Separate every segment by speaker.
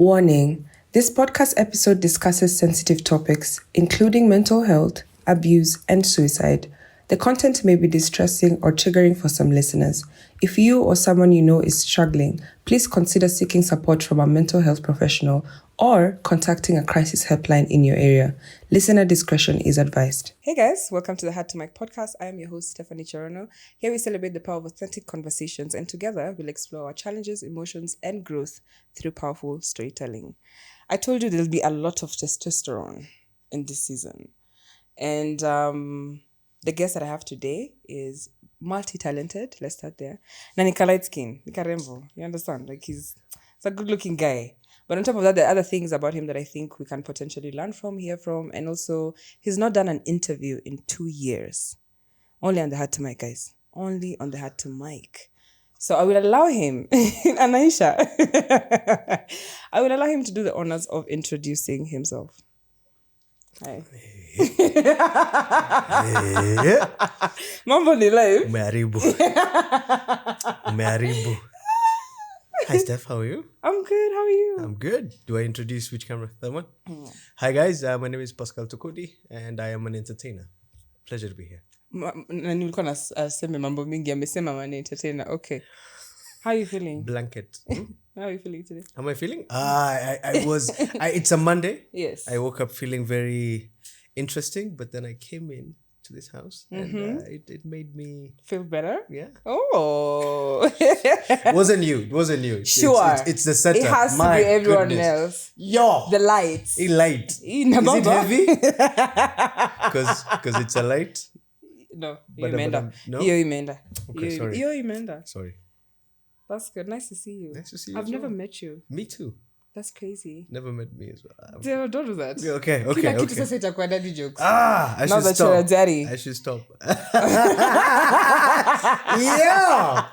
Speaker 1: Warning: this podcast episode discusses sensitive topics, including mental health, abuse, and suicide. The content may be distressing or triggering for some listeners. If you or someone you know is struggling, please consider seeking support from a mental health professional or contacting a crisis helpline in your area. Listener discretion is advised. Hey guys, welcome to the Heart to Mic podcast. I am your host, Stephanie Chorono. Here we celebrate the power of authentic conversations, and together we'll explore our challenges, emotions, and growth through powerful storytelling. I told you there'll be a lot of testosterone in this season. And the guest that I have today is multi-talented. Let's start there. Na nika light skin, nika remvo. You understand? Like he's a good-looking guy. But on top of that, there are other things about him that I think we can potentially learn from, hear from. And also, he's not done an interview in 2 years. Only on the Heart to Mic, guys. Only on the Heart to Mic. So I will allow him, Anaisha, I will allow him to do the honors of introducing himself. Hi. Mambo ni live.
Speaker 2: Maribu. Hi Steph, how are you?
Speaker 1: I'm good, how are you?
Speaker 2: I'm good. Do I introduce which camera? That one? Hi guys, my name is Pascal Tokodi and I am an entertainer. Pleasure to be here.
Speaker 1: Nilikuwa nasema mambo mingi, amesema man entertainer. Okay. How are you feeling?
Speaker 2: Blanket.
Speaker 1: How are you feeling today?
Speaker 2: Am I feeling? It's a Monday.
Speaker 1: Yes.
Speaker 2: I woke up feeling very interesting, but then I came in to this house and it made me
Speaker 1: Feel better?
Speaker 2: Yeah.
Speaker 1: Oh.
Speaker 2: Wasn't you.
Speaker 1: Sure.
Speaker 2: It's the setup.
Speaker 1: It has
Speaker 2: My
Speaker 1: to be everyone
Speaker 2: goodness.
Speaker 1: else.
Speaker 2: Yo.
Speaker 1: The lights.
Speaker 2: A light. Is it heavy? Because it's a light.
Speaker 1: No,
Speaker 2: But no?
Speaker 1: Hiyo imeenda.
Speaker 2: Okay, sorry.
Speaker 1: Hiyo imeenda.
Speaker 2: Sorry.
Speaker 1: That's good. Nice to see you.
Speaker 2: Nice to see you.
Speaker 1: I've
Speaker 2: as
Speaker 1: never
Speaker 2: well.
Speaker 1: met you.
Speaker 2: Me too.
Speaker 1: That's crazy.
Speaker 2: Never met me as well.
Speaker 1: Don't do that.
Speaker 2: Okay.
Speaker 1: Kila kitu sasa itakuwa daddy jokes.
Speaker 2: I
Speaker 1: Now
Speaker 2: should
Speaker 1: that
Speaker 2: stop.
Speaker 1: you're a daddy.
Speaker 2: I should stop. Yeah.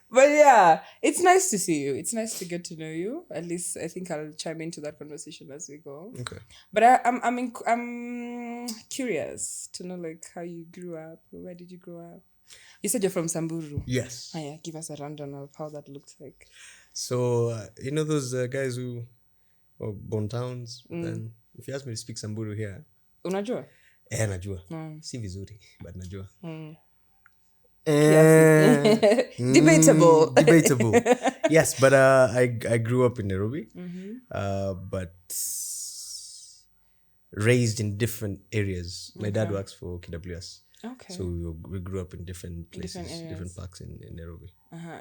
Speaker 1: But yeah, it's nice to see you. It's nice to get to know you. At least I think I'll chime into that conversation as we go.
Speaker 2: Okay.
Speaker 1: But I'm curious to know like how you grew up. Where did you grow up? You said you're from Samburu.
Speaker 2: Yes.
Speaker 1: Oh, yeah, give us a rundown of how that looked like.
Speaker 2: So, you know those guys who are born towns? Then if you ask me to speak Samburu here.
Speaker 1: Unajua?
Speaker 2: Najua. Si vizuri, but najua.
Speaker 1: Debatable.
Speaker 2: Yes, but I grew up in Nairobi. But raised in different areas. My dad works for KWS.
Speaker 1: Okay.
Speaker 2: So we grew up in different places, different parks in Nairobi.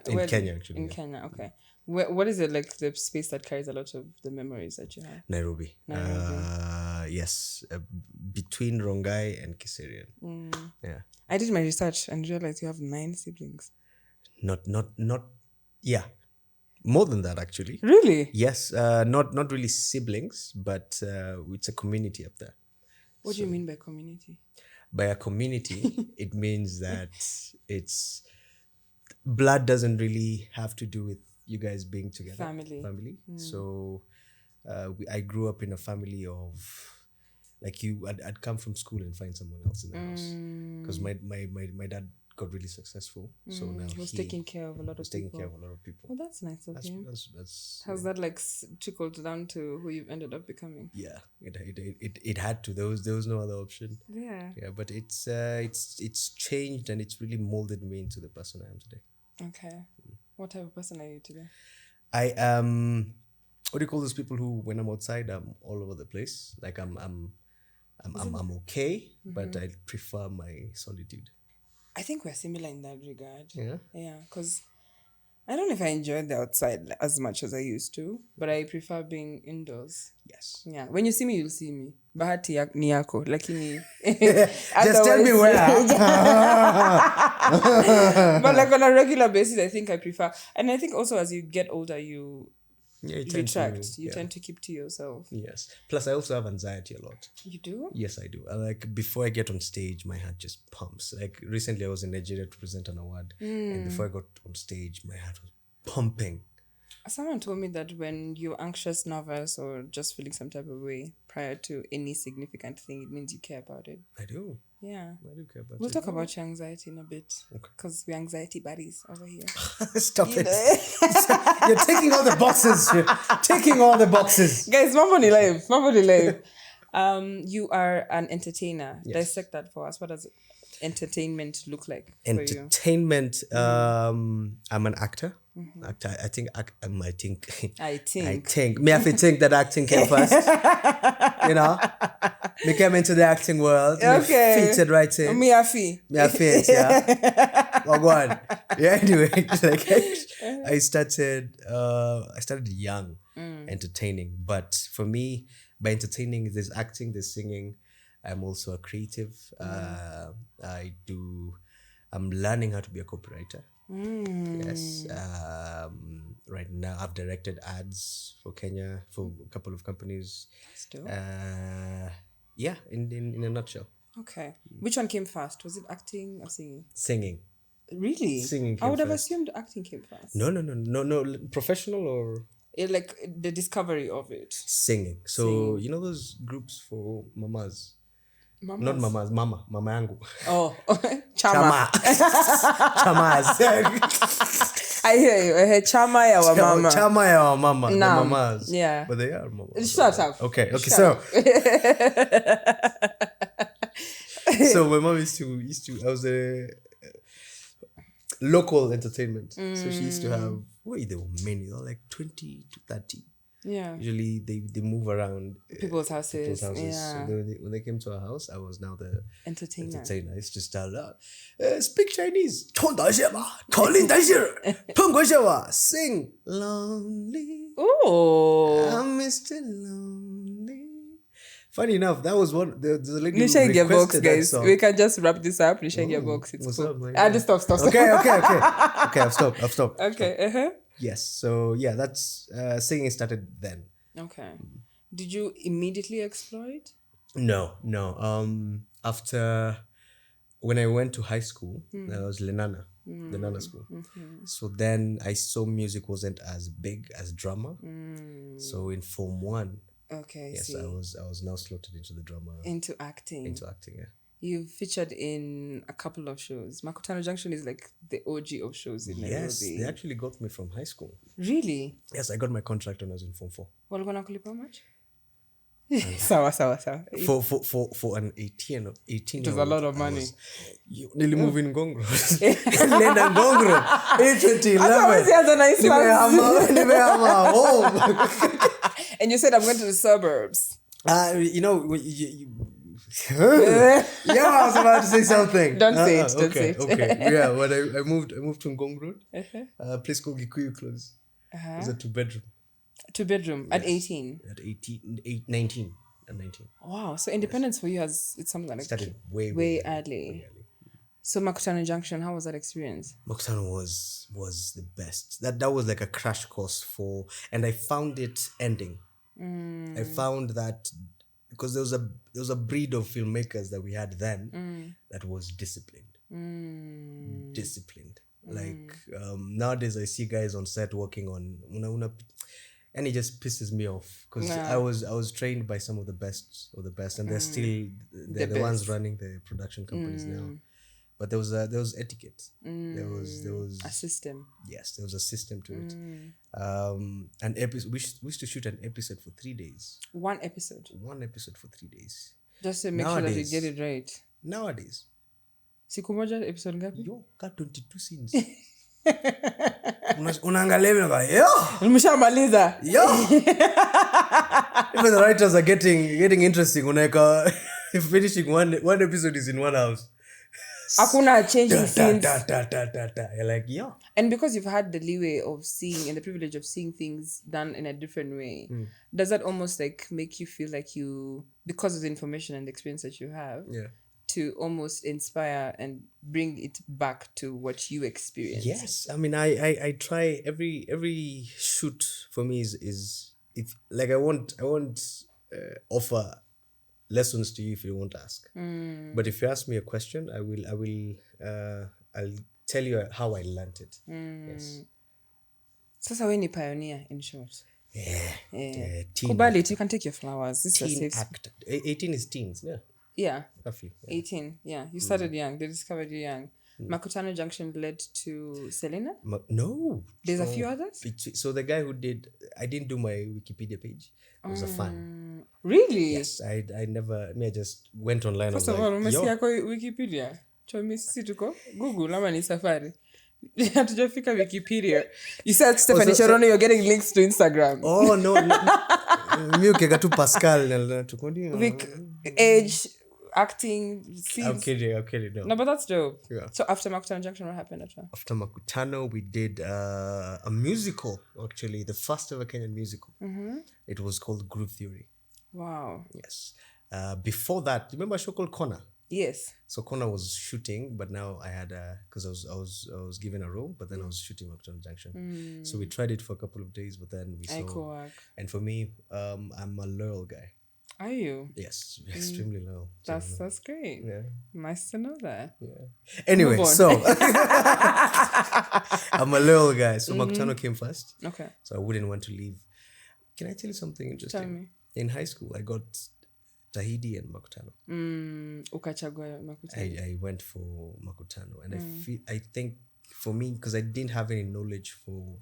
Speaker 2: In Kenya, actually.
Speaker 1: In Kenya, okay. What is it like the space that carries a lot of the memories that you have?
Speaker 2: Nairobi. Yes. Between Rongai and Kiserian. Yeah.
Speaker 1: I did my research and realized you have 9 siblings.
Speaker 2: Not. Yeah. More than that, actually.
Speaker 1: Really?
Speaker 2: Yes. Not really siblings, but it's a community up there.
Speaker 1: What do you mean by community?
Speaker 2: By a community, it means that it's blood doesn't really have to do with you guys being together. Family. So I grew up in a family of like I'd come from school and find someone else in the house because my dad got really successful. So now
Speaker 1: he was taking care of a lot of people. Well, that's nice of him. Has that like trickled down to who you've ended up becoming?
Speaker 2: Yeah, it had to. There was no other option.
Speaker 1: Yeah,
Speaker 2: but it's changed and it's really molded me into the person I am today.
Speaker 1: Okay, what type of person are you today?
Speaker 2: I am. What do you call those people who, when I'm outside, I'm all over the place? Like I'm okay, but I prefer my solitude.
Speaker 1: I think we're similar in that regard.
Speaker 2: Yeah?
Speaker 1: Yeah, because I don't know if I enjoy the outside as much as I used to, but I prefer being indoors.
Speaker 2: Yes.
Speaker 1: Yeah. When you see me, you'll see me. Bahati ni yako, lakini...
Speaker 2: Just tell me where.
Speaker 1: But like on a regular basis, I think I prefer... And I think also as you get older, you tend to keep to yourself.
Speaker 2: Yes. Plus, I also have anxiety a lot.
Speaker 1: You do?
Speaker 2: Yes, I do. Like before I get on stage, my heart just pumps. Like recently, I was in Nigeria to present an award, and before I got on stage, my heart was pumping.
Speaker 1: Someone told me that when you're anxious, nervous, or just feeling some type of way prior to any significant thing, it means you care about it.
Speaker 2: I do.
Speaker 1: Yeah.
Speaker 2: I do care about
Speaker 1: We'll
Speaker 2: you.
Speaker 1: talk about your anxiety in a bit. Because we're anxiety buddies over here.
Speaker 2: Stop it. You're taking all the boxes. You're taking all the boxes.
Speaker 1: Guys, Mambo live. You are an entertainer.
Speaker 2: Yes.
Speaker 1: Dissect that for us. What does entertainment look like for you?
Speaker 2: Entertainment. I'm an actor. Actor. I think. Me have to think that acting came first. You know, me came into the acting world.
Speaker 1: Okay.
Speaker 2: Me fitted right in.
Speaker 1: Me a fee.
Speaker 2: Yeah. Well, go on. Yeah. Anyway, like I started young, entertaining. But for me, by entertaining, there's acting, there's singing. I'm also a creative. I'm learning how to be a copywriter. Yes. Right now, I've directed ads for Kenya for a couple of companies.
Speaker 1: Still.
Speaker 2: Yeah, in a nutshell.
Speaker 1: Okay. Which one came first? Was it acting or singing?
Speaker 2: Singing.
Speaker 1: Really?
Speaker 2: Singing came
Speaker 1: I would have
Speaker 2: first.
Speaker 1: assumed acting came first.
Speaker 2: No. Professional or
Speaker 1: Like the discovery of it.
Speaker 2: singing. So you know those groups for mamas. Not mamas, mama yangu.
Speaker 1: Oh, chama.
Speaker 2: Chamas.
Speaker 1: I hear you. I heard chama ya wa mama.
Speaker 2: Chama ya wa mama. The
Speaker 1: Nah.
Speaker 2: mamas.
Speaker 1: Yeah.
Speaker 2: But they are mamas.
Speaker 1: Shut up.
Speaker 2: Okay.
Speaker 1: Shut
Speaker 2: So
Speaker 1: up.
Speaker 2: so my mom used to. I was a local entertainment. So she used to have. There were many. There were like 20 to 30.
Speaker 1: Yeah.
Speaker 2: Usually they move around
Speaker 1: People's houses. Yeah.
Speaker 2: So when they came to our house, I was now the
Speaker 1: Entertainer.
Speaker 2: I used to start out, speak Chinese. Sing lonely.
Speaker 1: Oh.
Speaker 2: I'm Mr. Lonely. Funny enough, that was one. There's a lady who
Speaker 1: Nisha your box,
Speaker 2: requested that
Speaker 1: guys.
Speaker 2: song.
Speaker 1: We can just wrap this up. Nisha your box. It's
Speaker 2: What's
Speaker 1: cool.
Speaker 2: up, man?
Speaker 1: Stop.
Speaker 2: Okay. I've stopped.
Speaker 1: Okay.
Speaker 2: Yes. So yeah, that's singing started then.
Speaker 1: Okay. Did you immediately explore it?
Speaker 2: No. After when I went to high school, I was Lenana school. So then I saw music wasn't as big as drama. So in Form 1,
Speaker 1: okay,
Speaker 2: yes,
Speaker 1: see.
Speaker 2: I was now slotted into the drama.
Speaker 1: Into acting, yeah. You've featured in a couple of shows. Makutano Junction is like the OG of shows in Nairobi.
Speaker 2: Yes, they actually got me from high school.
Speaker 1: Really?
Speaker 2: Yes, I got my contract when I was in Form 4.
Speaker 1: Walikuwa nakulipa how much? Sawa.
Speaker 2: For an 18
Speaker 1: it was a lot of money.
Speaker 2: Nearly moving Ngongro. Nenda Ngongro. 2011. Nimehama home.
Speaker 1: And you said I'm going to the suburbs.
Speaker 2: Yeah, I was about to say something.
Speaker 1: Don't say it. Say it.
Speaker 2: Okay. Yeah, when I moved to Ngong Road, a place called Gikuyu Close. It was a 2-bedroom.
Speaker 1: 2-bedroom at 18.
Speaker 2: At 19.
Speaker 1: Wow. So independence for you it's something like
Speaker 2: started way
Speaker 1: early. So Makutano Junction, how was that experience?
Speaker 2: Makutano was the best. That was like a crash course and I found it ending. I found that because there was a breed of filmmakers that we had then that was disciplined. Like nowadays I see guys on set working on and it just pisses me off because I was trained by some of the best and they're still the ones running the production companies now. But there was etiquette. There was
Speaker 1: a system.
Speaker 2: Yes, there was a system to it. An episode. We used to shoot an episode for 3 days.
Speaker 1: One episode
Speaker 2: for 3 days.
Speaker 1: Just to make sure that you get it right.
Speaker 2: Nowadays.
Speaker 1: Siku moja episode ngapi?
Speaker 2: Yo, got 22 scenes. Unaangalia hivi na yo.
Speaker 1: Nimeshamaliza.
Speaker 2: Yo. Even the writers are getting interesting. Unaweka finishing one episode is in one house.
Speaker 1: Hakuna changing scenes.
Speaker 2: You're like, yeah.
Speaker 1: And because you've had the leeway of seeing and the privilege of seeing things done in a different way, does that almost like make you feel like you, because of the information and the experience that you have, to almost inspire and bring it back to what you experienced?
Speaker 2: Yes. I mean, I try every shoot for me is if like I won't offer lessons to you if you won't ask. But if you ask me a question, I'll tell you how I learned it. Yes.
Speaker 1: Sasa we ni pioneer in short.
Speaker 2: Yeah.
Speaker 1: Kubali it, you can take your flowers. This is a safe
Speaker 2: actor. 18 is teens, yeah.
Speaker 1: Yeah.
Speaker 2: Roughly. Yeah.
Speaker 1: 18. Yeah. You started young. They discovered you young. Makutano Junction led to Selena?
Speaker 2: No.
Speaker 1: There's a few others?
Speaker 2: So the guy who did, I didn't do my Wikipedia page. I was a fan.
Speaker 1: Really?
Speaker 2: Yes. I never, I just went online.
Speaker 1: First
Speaker 2: I
Speaker 1: of
Speaker 2: was
Speaker 1: all,
Speaker 2: like,
Speaker 1: umesikia kwa Wikipedia? Chomi sisi tuko Google ama ni Safari? Hatujafika Wikipedia. You said Stephanie Chorono, you're getting links to Instagram.
Speaker 2: Oh, no. Mi ukeka tu Pascal.
Speaker 1: Age, acting, scenes.
Speaker 2: I'm kidding. No.
Speaker 1: No, but that's dope.
Speaker 2: Yeah.
Speaker 1: So after Makutano Junction, what happened after?
Speaker 2: After Makutano, we did a musical, actually, the first ever Kenyan musical. It was called Group Theory.
Speaker 1: Wow.
Speaker 2: Yes. Before that, remember a show called Connor?
Speaker 1: Yes.
Speaker 2: So Connor was shooting, but now I had because I was given a role, but then I was shooting Makutano Junction. So we tried it for a couple of days, but then we saw.
Speaker 1: Work.
Speaker 2: And for me, I'm a loyal guy.
Speaker 1: Are you?
Speaker 2: Yes, extremely loyal.
Speaker 1: That's great.
Speaker 2: Yeah.
Speaker 1: Nice to know that.
Speaker 2: Yeah. Anyway, so I'm a loyal guy. So Makutano came first.
Speaker 1: Okay.
Speaker 2: So I wouldn't want to leave. Can I tell you something interesting?
Speaker 1: Tell me.
Speaker 2: In high school, I got Tahidi and Makutano.
Speaker 1: Ukachagua Makutano.
Speaker 2: I went for Makutano, and I think for me, because I didn't have any knowledge for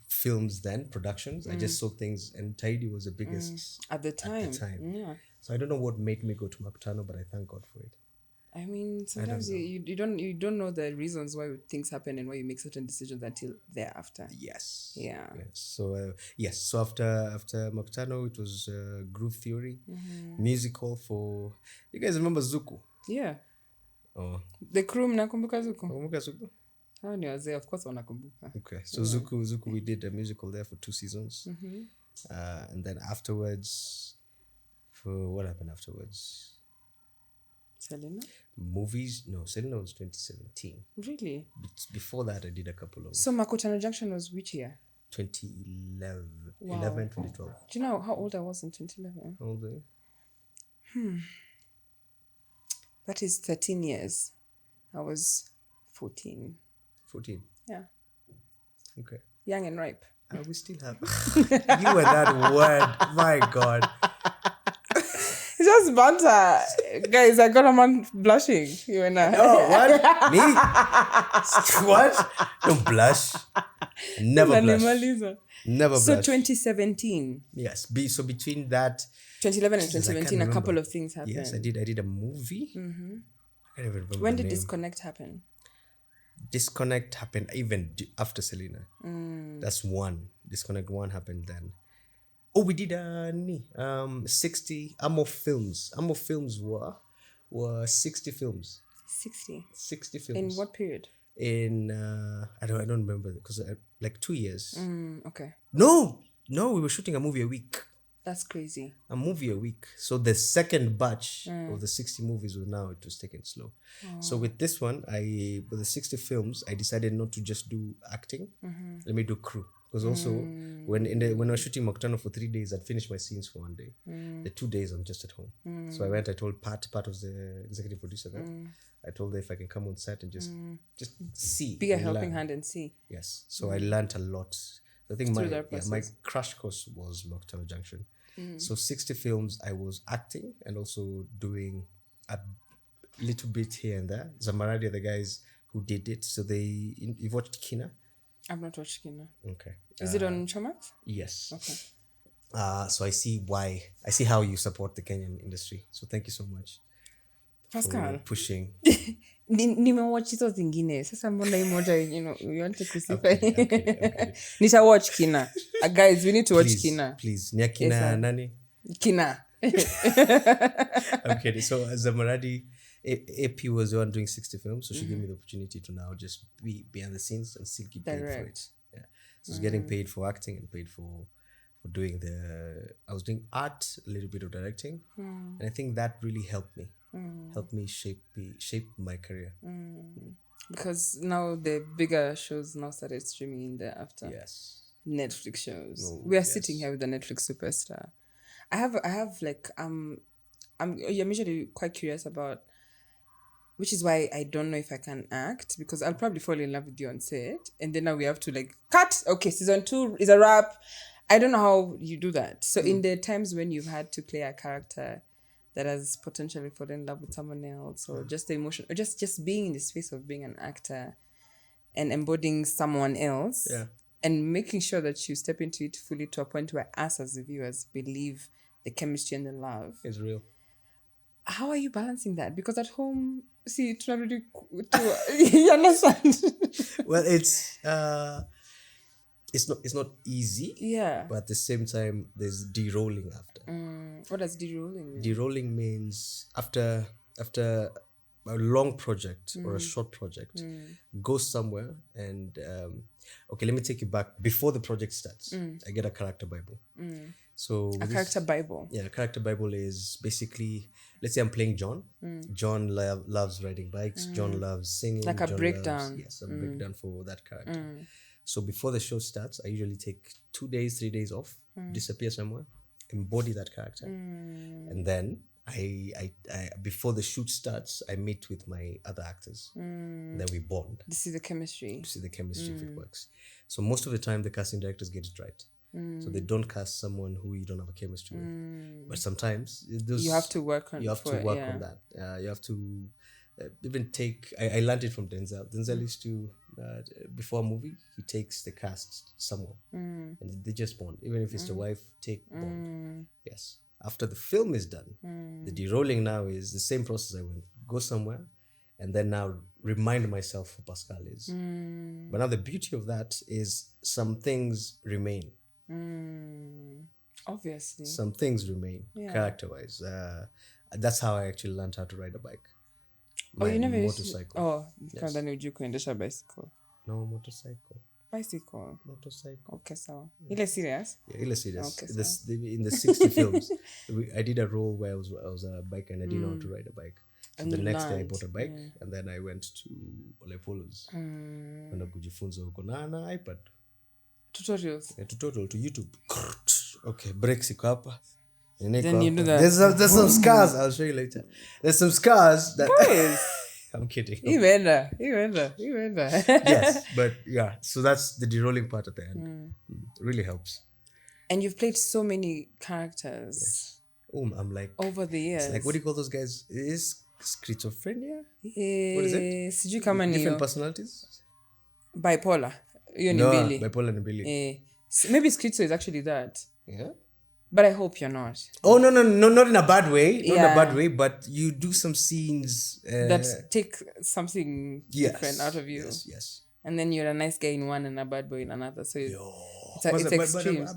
Speaker 2: films then, productions, I just saw things, and Tahidi was the biggest
Speaker 1: at the time.
Speaker 2: Yeah. So I don't know what made me go to Makutano, but I thank God for it.
Speaker 1: I mean, sometimes you don't know the reasons why things happen and why you make certain decisions until thereafter.
Speaker 2: Yes.
Speaker 1: Yeah.
Speaker 2: Yes. So So after Makutano, it was Group Theory, musical for. You guys remember Zuku?
Speaker 1: Yeah.
Speaker 2: Oh.
Speaker 1: The crew mnakumbuka Zuku?
Speaker 2: Nakumbuka Zuku?
Speaker 1: Hao ni wazee, of course wanakumbuka.
Speaker 2: Okay. So Zuku, we did a musical there for 2 seasons, and then afterwards, what happened afterwards?
Speaker 1: Selena?
Speaker 2: Movies? No, Selena was 2017.
Speaker 1: Really?
Speaker 2: Before that, I did a couple of.
Speaker 1: So Makutano Junction was which year?
Speaker 2: 2011.
Speaker 1: Wow.
Speaker 2: 2012.
Speaker 1: Do you know how old I was in 2011?
Speaker 2: How old are you?
Speaker 1: That is 13 years. I was 14.
Speaker 2: 14?
Speaker 1: Yeah.
Speaker 2: Okay.
Speaker 1: Young and ripe.
Speaker 2: We still have. You were that word. My God.
Speaker 1: It's just banter. Guys, I got a man blushing. You and I.
Speaker 2: Oh, what? Me? What? Don't blush. Never blush. Never blush.
Speaker 1: So 2017.
Speaker 2: Yes. So between that.
Speaker 1: 2011 and 2017, a couple of things happened.
Speaker 2: Yes, I did a movie. I can't even remember
Speaker 1: when
Speaker 2: the
Speaker 1: did
Speaker 2: name.
Speaker 1: Disconnect happen?
Speaker 2: Disconnect happened even after Selena. That's one. Disconnect 1 happened then. Oh, we did 60 Amo films. Amo films were 60 films. 60 films.
Speaker 1: In what period?
Speaker 2: In I don't remember because like 2 years.
Speaker 1: Okay.
Speaker 2: No, we were shooting a movie a week.
Speaker 1: That's crazy.
Speaker 2: A movie a week. So the second batch of the 60 movies it was taken slow. So with this one, with the 60 films, I decided not to just do acting. Let me do crew. Because also when I was shooting Makutano for 3 days, I'd finish my scenes for 1 day. The 2 days I'm just at home. So I told Pat was the executive producer there. I told her if I can come on set and just see.
Speaker 1: Be a helping hand and see.
Speaker 2: Yes. So I learned a lot. I think my crash course was Makutano Junction. So 60 films, I was acting and also doing a little bit here and there. Zamaradi are the guys who did it. So you've watched Kina?
Speaker 1: I've not watched Kina.
Speaker 2: Okay.
Speaker 1: Is it on Showmax?
Speaker 2: Yes.
Speaker 1: Okay.
Speaker 2: So I see how you support the Kenyan industry. So thank you so much.
Speaker 1: Pascal.
Speaker 2: For pushing.
Speaker 1: Nimewatch hizo zingine. Sasa mbona hii moja, you want to crucify.
Speaker 2: Okay.
Speaker 1: Nisha watch Kina. Guys, we need to watch Kina.
Speaker 2: Please. Nia Kina nani?
Speaker 1: Kina.
Speaker 2: Okay. So Zamaradi, AP was the one doing 60 films. So she gave me the opportunity to now just be behind the scenes and still get paid for it. Yeah. So I was getting paid for acting and paid for doing I was doing art, a little bit of directing. And I think that really helped me. Helped me shape my career.
Speaker 1: Because now the bigger shows now started streaming in there after.
Speaker 2: Yes.
Speaker 1: Netflix shows. We are sitting here with the Netflix superstar. I have like I'm usually quite curious about, which is why I don't know if I can act, because I'll probably fall in love with you on set, and then now we have to like cut. Okay, season 2 is a wrap. I don't know how you do that. So in the times when you've had to play a character that has potentially fallen in love with someone else, or just the emotion, or just being in the space of being an actor and embodying someone else, and making sure that you step into it fully to a point where us as the viewers believe the chemistry and the love
Speaker 2: is real.
Speaker 1: How are you balancing that? Because at home, see, it's not really you understand?
Speaker 2: Well, it's not easy.
Speaker 1: Yeah.
Speaker 2: But at the same time, there's de-rolling after.
Speaker 1: What does de-rolling mean?
Speaker 2: De-rolling means after a long project or a short project, go somewhere and okay, let me take you back. Before the project starts, I get a character Bible. So
Speaker 1: a character Bible.
Speaker 2: Yeah, a character Bible is basically, let's say I'm playing John. John loves riding bikes. John loves singing.
Speaker 1: Like a
Speaker 2: John
Speaker 1: breakdown.
Speaker 2: Loves, a breakdown for that character. So before the show starts, I usually take 2 days, 3 days off, disappear somewhere, embody that character, and then I before the shoot starts, I meet with my other actors. And then we bond.
Speaker 1: To see the chemistry.
Speaker 2: To see the chemistry if it works. So most of the time, the casting directors get it right. So they don't cast someone who you don't have a chemistry with. But sometimes
Speaker 1: you have to work on.
Speaker 2: You have to work on that. You have to even take. I learned it from Denzel. Denzel used to before a movie, he takes the cast somewhere, and they just bond. Even if it's the wife, take bond. Yes. After the film is done, the de-rolling now is the same process I went. Go somewhere, and then now remind myself who Pascal is. But now the beauty of that is some things remain.
Speaker 1: Obviously.
Speaker 2: Some things remain, character-wise. That's how I actually learned how to ride a bike.
Speaker 1: You never
Speaker 2: motorcycle.
Speaker 1: Yes. Then you kuendesha bicycle.
Speaker 2: No, motorcycle.
Speaker 1: Bicycle.
Speaker 2: Motorcycle.
Speaker 1: Okay, so. Ile serious?
Speaker 2: Yeah, ile serious.
Speaker 1: Okay,
Speaker 2: in the 60 films, I did a role where I was a biker and I didn't know how to ride a bike. So and the next day I bought a bike and then I went to Olepolo's. Kwenda kujifunza huko na iPad.
Speaker 1: Tutorials.
Speaker 2: Tutorial to YouTube. Okay, brakes iko hapa.
Speaker 1: Then you do that.
Speaker 2: There's some scars. I'll show you later. There's some scars that. I'm kidding.
Speaker 1: Even.
Speaker 2: Yes, but yeah. So that's the de-rolling part at the end. It really helps.
Speaker 1: And you've played so many characters.
Speaker 2: Yes. I'm like
Speaker 1: over the years.
Speaker 2: It's like, what do you call those guys? Is schizophrenia?
Speaker 1: What
Speaker 2: is it?
Speaker 1: Sijui kama ni
Speaker 2: different personalities.
Speaker 1: Bipolar.
Speaker 2: Bipolar and Billy.
Speaker 1: Maybe schizo is actually that.
Speaker 2: Yeah.
Speaker 1: But I hope you're not.
Speaker 2: Oh, no, not in a bad way. Not in a bad way, but you do some scenes
Speaker 1: that take something different out of you.
Speaker 2: Yes.
Speaker 1: And then you're a nice guy in one and a bad boy in another. So it's extreme.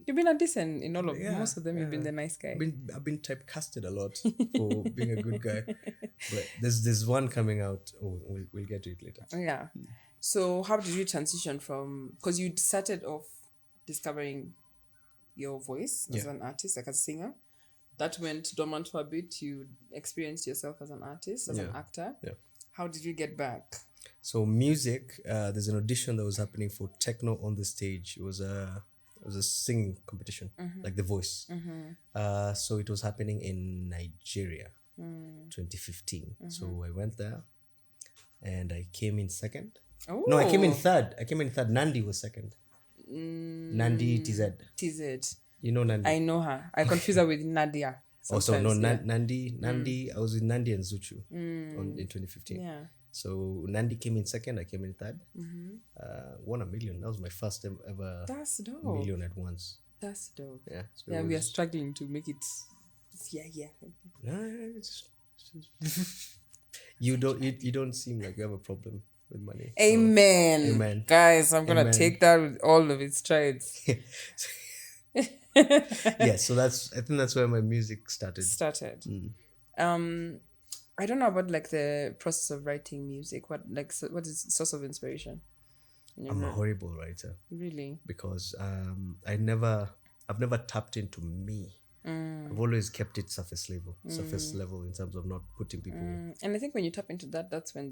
Speaker 1: You've been a decent in all of most of them. You've been the nice guy.
Speaker 2: I've been typecasted a lot for being a good guy. But there's one coming out. Oh, we'll get to it later.
Speaker 1: Yeah. So how did you transition from? Because you started off discovering your voice as an artist, like as a singer. That went dormant for a bit. You experienced yourself as an artist, as an actor.
Speaker 2: Yeah.
Speaker 1: How did you get back?
Speaker 2: So music, there's an audition that was happening for Techno on the Stage. It was a singing competition, like The Voice. So it was happening in Nigeria, 2015. So I went there, and I came in second.
Speaker 1: Oh.
Speaker 2: No, I came in third. Nandi was second. Nandi TZ. You know Nandi?
Speaker 1: I know her. I confuse her with Nadia.
Speaker 2: Nandi. I was with Nandi and Zuchu in 2015.
Speaker 1: Yeah.
Speaker 2: So Nandi came in second. I came in third. Won $1 million. That was my first ever.
Speaker 1: That's dope.
Speaker 2: $1 million at once.
Speaker 1: That's dope.
Speaker 2: Yeah. So
Speaker 1: we are struggling to make it. Yeah.
Speaker 2: You don't seem like you have a problem with money.
Speaker 1: Amen.
Speaker 2: So, amen.
Speaker 1: Guys, I'm gonna take that with all of its strides.
Speaker 2: Yeah, so I think that's where my music started.
Speaker 1: I don't know about like the process of writing music. What is the source of inspiration?
Speaker 2: I'm a horrible writer.
Speaker 1: Really?
Speaker 2: Because I've never tapped into me. I've always kept it surface level in terms of not putting people.
Speaker 1: And I think when you tap into that, that's when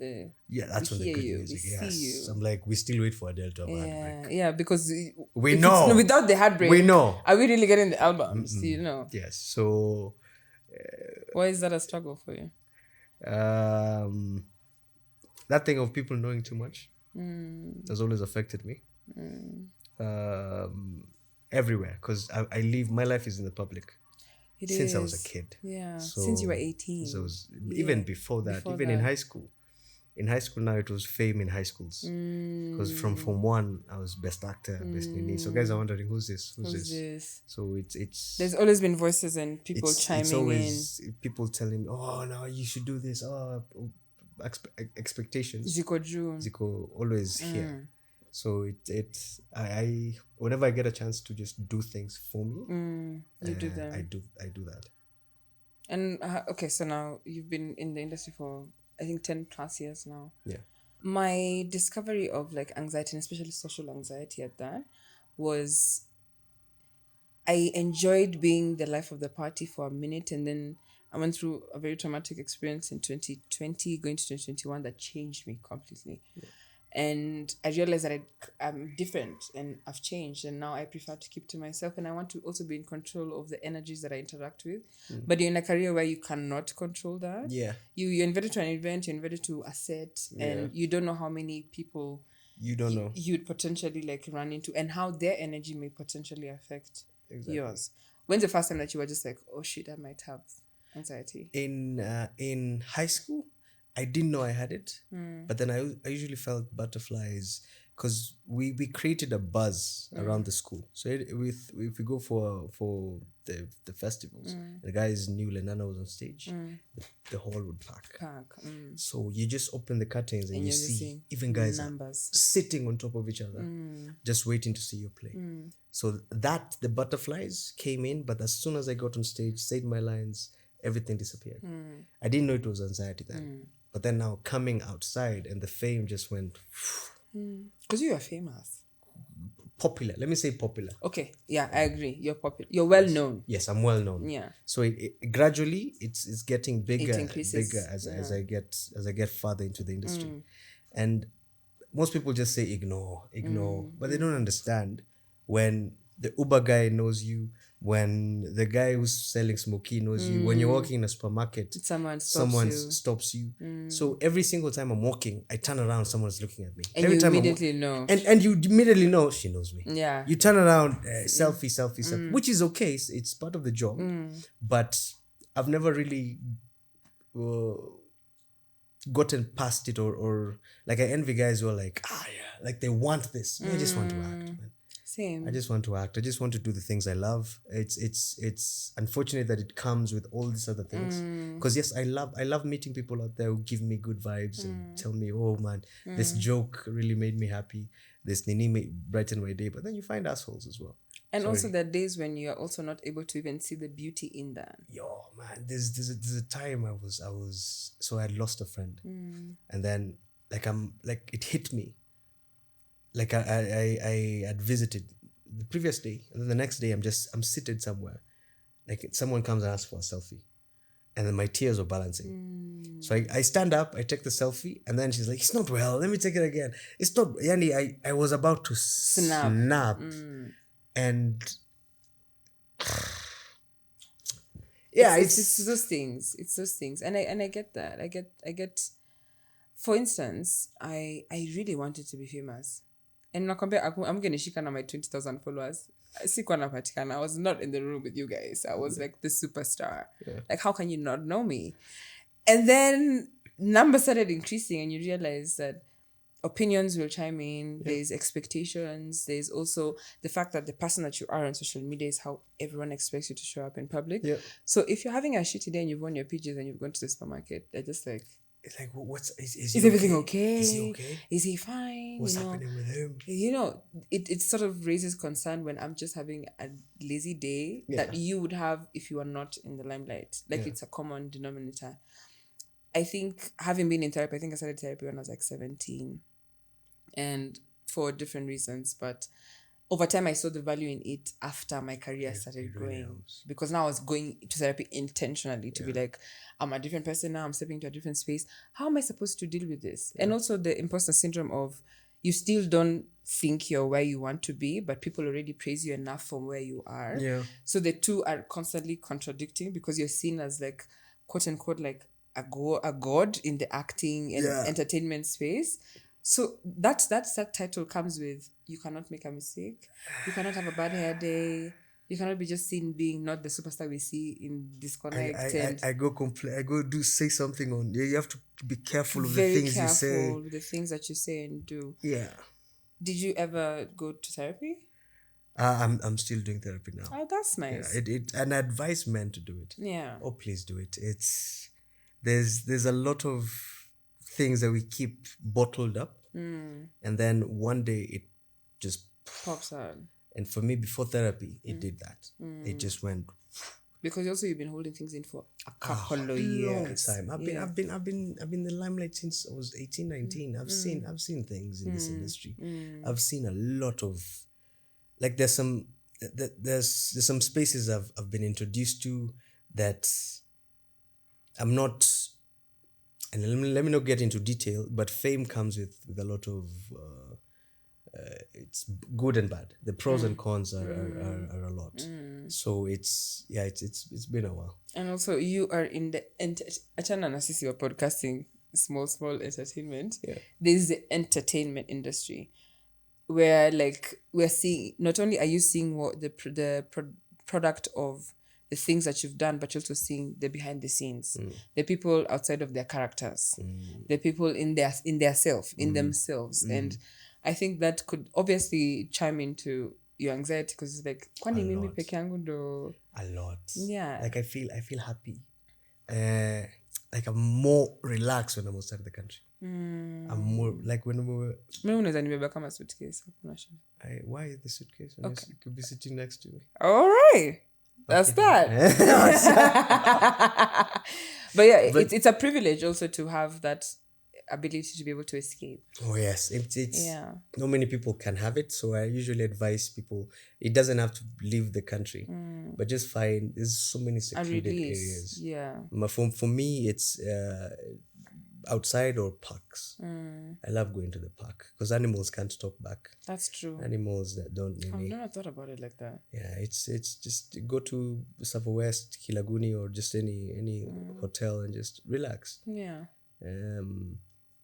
Speaker 2: that's when the good music. Yes, see you. I'm like, we still wait for Adele to have a heartbreak.
Speaker 1: Yeah, because
Speaker 2: we know
Speaker 1: without the heartbreak,
Speaker 2: we know.
Speaker 1: Are we really getting the albums? You know.
Speaker 2: Yes. So,
Speaker 1: why is that a struggle for you?
Speaker 2: That thing of people knowing too much has always affected me. Everywhere, because I live, my life is in the public. since I was a kid.
Speaker 1: Yeah.
Speaker 2: So,
Speaker 1: since you were 18.
Speaker 2: So even before that, even in high school. In high school now, it was fame in high schools. Because from Form 1, I was best actor, best nini. So guys are wondering, who's this? Who's this? So it's
Speaker 1: there's always been voices and people chiming
Speaker 2: it's always in. People telling me, oh, no, you should do this. Oh, expectations. Ziko always here. So I whenever I get a chance to just do things for me,
Speaker 1: you do them.
Speaker 2: I do that.
Speaker 1: And okay, so now you've been in the industry for I think 10 plus years now.
Speaker 2: Yeah.
Speaker 1: My discovery of like anxiety, and especially social anxiety at that, was I enjoyed being the life of the party for a minute, and then I went through a very traumatic experience in 2020, going to 2021, that changed me completely. Yeah. And I realized that I'm different and I've changed, and now I prefer to keep to myself, and I want to also be in control of the energies that I interact with. But you're in a career where you cannot control that.
Speaker 2: Yeah.
Speaker 1: You're invited to an event, you're invited to a set, and you don't know how many people
Speaker 2: you don't know
Speaker 1: you'd potentially like run into, and how their energy may potentially affect yours. When's the first time that you were just like, oh shit, I might have anxiety?
Speaker 2: In high school, I didn't know I had it, but then I usually felt butterflies because we created a buzz around the school. So if we go for the festivals, the guys knew Lenana was on stage, the hall would pack. So you just open the curtains and you see even guys numbers sitting on top of each other, just waiting to see you play. So that the butterflies came in, but as soon as I got on stage, said my lines, everything disappeared. I didn't know it was anxiety then. But then now coming outside and the fame just went.
Speaker 1: Because you are famous.
Speaker 2: Popular. Let me say popular.
Speaker 1: Okay. Yeah, I agree. You're popular. You're well known.
Speaker 2: Yes, I'm well known.
Speaker 1: Yeah.
Speaker 2: So it gradually it's getting bigger, bigger as I get further into the industry. And most people just say ignore. But they don't understand when the Uber guy knows you, when the guy who's selling smoky knows you, when you're walking in a supermarket, someone stops you. So every single time I'm walking, I turn around, someone's looking at me.
Speaker 1: And
Speaker 2: every
Speaker 1: you
Speaker 2: time
Speaker 1: immediately know.
Speaker 2: And you immediately know she knows me.
Speaker 1: Yeah.
Speaker 2: You turn around, selfie, which is okay. It's part of the job. But I've never really gotten past it or like I envy guys who are like, like they want this. I just want to act, man.
Speaker 1: Same.
Speaker 2: I just want to act. I just want to do the things I love. It's unfortunate that it comes with all these other things. Because yes, I love meeting people out there who give me good vibes and tell me, oh man, this joke really made me happy. This nini brightened my day. But then you find assholes as well.
Speaker 1: And also there are days when you are also not able to even see the beauty in that.
Speaker 2: Yo, man, there's a time I was so I had lost a friend, and then it hit me. Like I had visited the previous day, and then the next day I'm seated somewhere, like someone comes and asks for a selfie, and then my tears were balancing. So I stand up, I take the selfie, and then she's like, "It's not well. Let me take it again. It's not." Yani, I was about to snap. And yeah,
Speaker 1: it's those things. It's those things, and I get that. I get. For instance, I really wanted to be famous, and I'm gonna shika na my 20,000 followers. I was not in the room with you guys. I was like the superstar. Yeah. Like, how can you not know me? And then numbers started increasing, and you realize that opinions will chime in. There's expectations. There's also the fact that the person that you are on social media is how everyone expects you to show up in public. So if you're having a shitty day and you've won your pages and you've gone to the supermarket, they're just like,
Speaker 2: it's like, is
Speaker 1: everything okay?
Speaker 2: Is he okay?
Speaker 1: Is he fine?
Speaker 2: What's happening with him?
Speaker 1: It sort of raises concern when I'm just having a lazy day that you would have if you are not in the limelight. Like it's a common denominator. I think having been in therapy, I think I started therapy when I was like 17, and for different reasons. But over time, I saw the value in it after my career started growing. Because now I was going to therapy intentionally to be like, I'm a different person now. I'm stepping into a different space. How am I supposed to deal with this? And also the imposter syndrome of you still don't think you're where you want to be, but people already praise you enough from where you are. Yeah. So the two are constantly contradicting because you're seen as like, quote unquote, like a god in the acting and entertainment space. So that title comes with, you cannot make a mistake. You cannot have a bad hair day. You cannot be just seen being not the superstar we see in Disconnect.
Speaker 2: I go say something on. You have to be careful of the
Speaker 1: Very
Speaker 2: things you say.
Speaker 1: careful with the things that you say and do.
Speaker 2: Yeah.
Speaker 1: Did you ever go to therapy?
Speaker 2: I'm still doing therapy now.
Speaker 1: Oh, that's nice.
Speaker 2: Yeah, and I advise men to do it.
Speaker 1: Yeah.
Speaker 2: Oh, please do it. There's a lot of things that we keep bottled up, and then one day it just
Speaker 1: pops out.
Speaker 2: And for me, before therapy, it did that. It just went.
Speaker 1: Because also you've been holding things in for a couple of years.
Speaker 2: Long time. I've been in the limelight since I was 18, 19. I've seen things in this industry. I've seen a lot of, like, there's some spaces I've been introduced to that I'm not, and let me not get into detail, but fame comes with a lot of it's good and bad. The pros and cons are a lot. So it's been a while. And also you are in the achana na sisi wa podcasting, small entertainment. Yeah. There's the entertainment industry where, like, we're seeing, not only are you seeing what the product of the things that you've done, but you're also seeing the behind the scenes, the people outside of their characters, the people in their self, in themselves. And I think that could obviously chime into your anxiety, because it's like, kwani mimi peke yangu ndo? A lot. Yeah. Like I feel happy. Like I'm more relaxed when I'm outside the country. I'm more like when we were. Why the suitcase? Okay. You could be sitting next to me. All right. That's that. But yeah, it's a privilege also to have that ability to be able to escape. Oh yes, it's not many people can have it, so I usually advise people it doesn't have to leave the country, but just there's so many secluded areas. Yeah. For me, it's outside or parks. I love going to the park because animals can't talk back. That's true. Animals that don't really. I've never thought about it like that. Yeah, it's just go to Savo West, Kilaguni, or just any hotel and just relax. Yeah.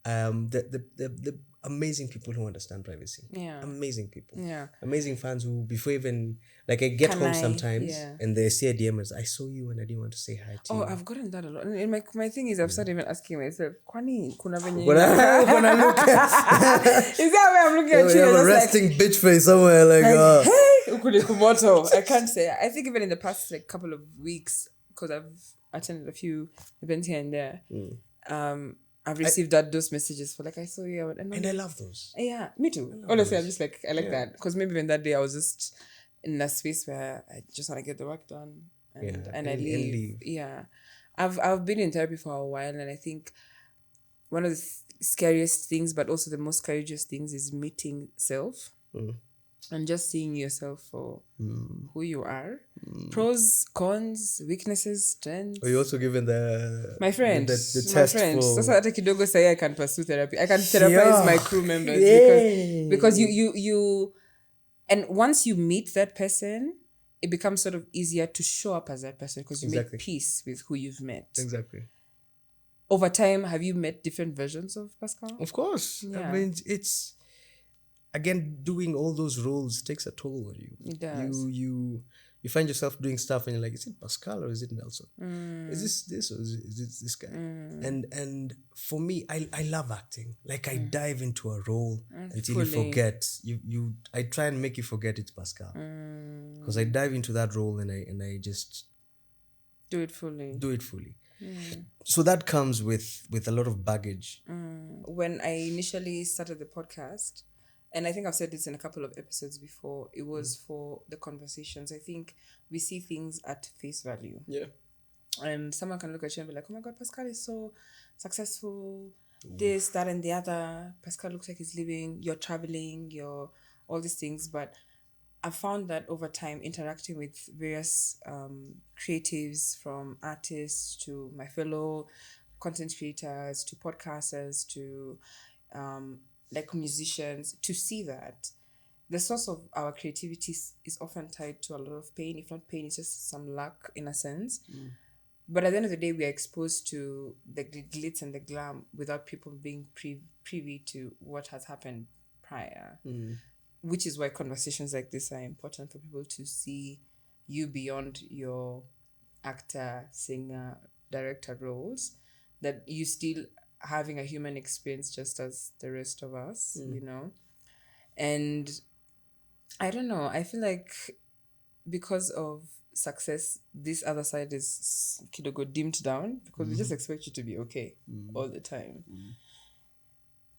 Speaker 2: The amazing people who understand privacy. Yeah. Amazing people. Yeah. Amazing fans who, before even, like, I get home sometimes and they say a DM as, I saw you and I didn't want to say hi to you. Oh, I've gotten that a lot. And my thing is, I've started even asking myself, kwani kuna venye when I look at is that where I'm looking at you? You have a resting like, bitch face somewhere like hey, ukuli kumoto. I can't say. I think even in the past like couple of weeks, because I've attended a few events here and there, I've received those messages for like, I saw you. And I love those. Yeah, me too. Honestly, I'm just like, I like that. Because maybe when that day I was just in a space where I just want to get the work done and I leave. Yeah. I've been in therapy for a while, and I think one of the scariest things, but also the most courageous things, is meeting self. And just seeing yourself for who you are. Pros, cons, weaknesses, strengths. Are you also given my friend, the test for... Sasa hata kidogo say I can pursue therapy. I can therapize my crew members because you and once you meet that person, it becomes sort of easier to show up as that person because you make peace with who you've met. Exactly. Over time, have you met different versions of Pascal? Of course. Yeah. I mean, it's... Again, doing all those roles takes a toll on you. It does. You find yourself doing stuff and you're like, is it Pascal or is it Nelson? Is this or is it this guy? And for me, I love acting. Like I dive into a role until you forget. I try and make you forget it's Pascal. Because I dive into that role and I just do it fully. So that comes with a lot of baggage. When I initially started the podcast, and I think I've said this in a couple of episodes before, it was for the conversations. I think we see things at face value. Yeah. And someone can look at you and be like, oh my God, Pascal is so successful. This, that, and the other. Pascal looks like he's living. You're traveling. You're all these things. But I found that over time, interacting with various creatives, from artists to my fellow content creators to podcasters to... like musicians, to see that the source of our creativity is often tied to a lot of pain. If not pain, it's just some luck in a sense. But at the end of the day, we are exposed to the glitz and the glam without people being privy to what has happened prior. Which is why conversations like this are important for people to see
Speaker 1: you beyond your actor, singer, director roles, that you still having a human experience just as the rest of us, you know. And I don't know, I feel like because of success, this other side is kidogo dimmed down because we just expect you to be okay all the time.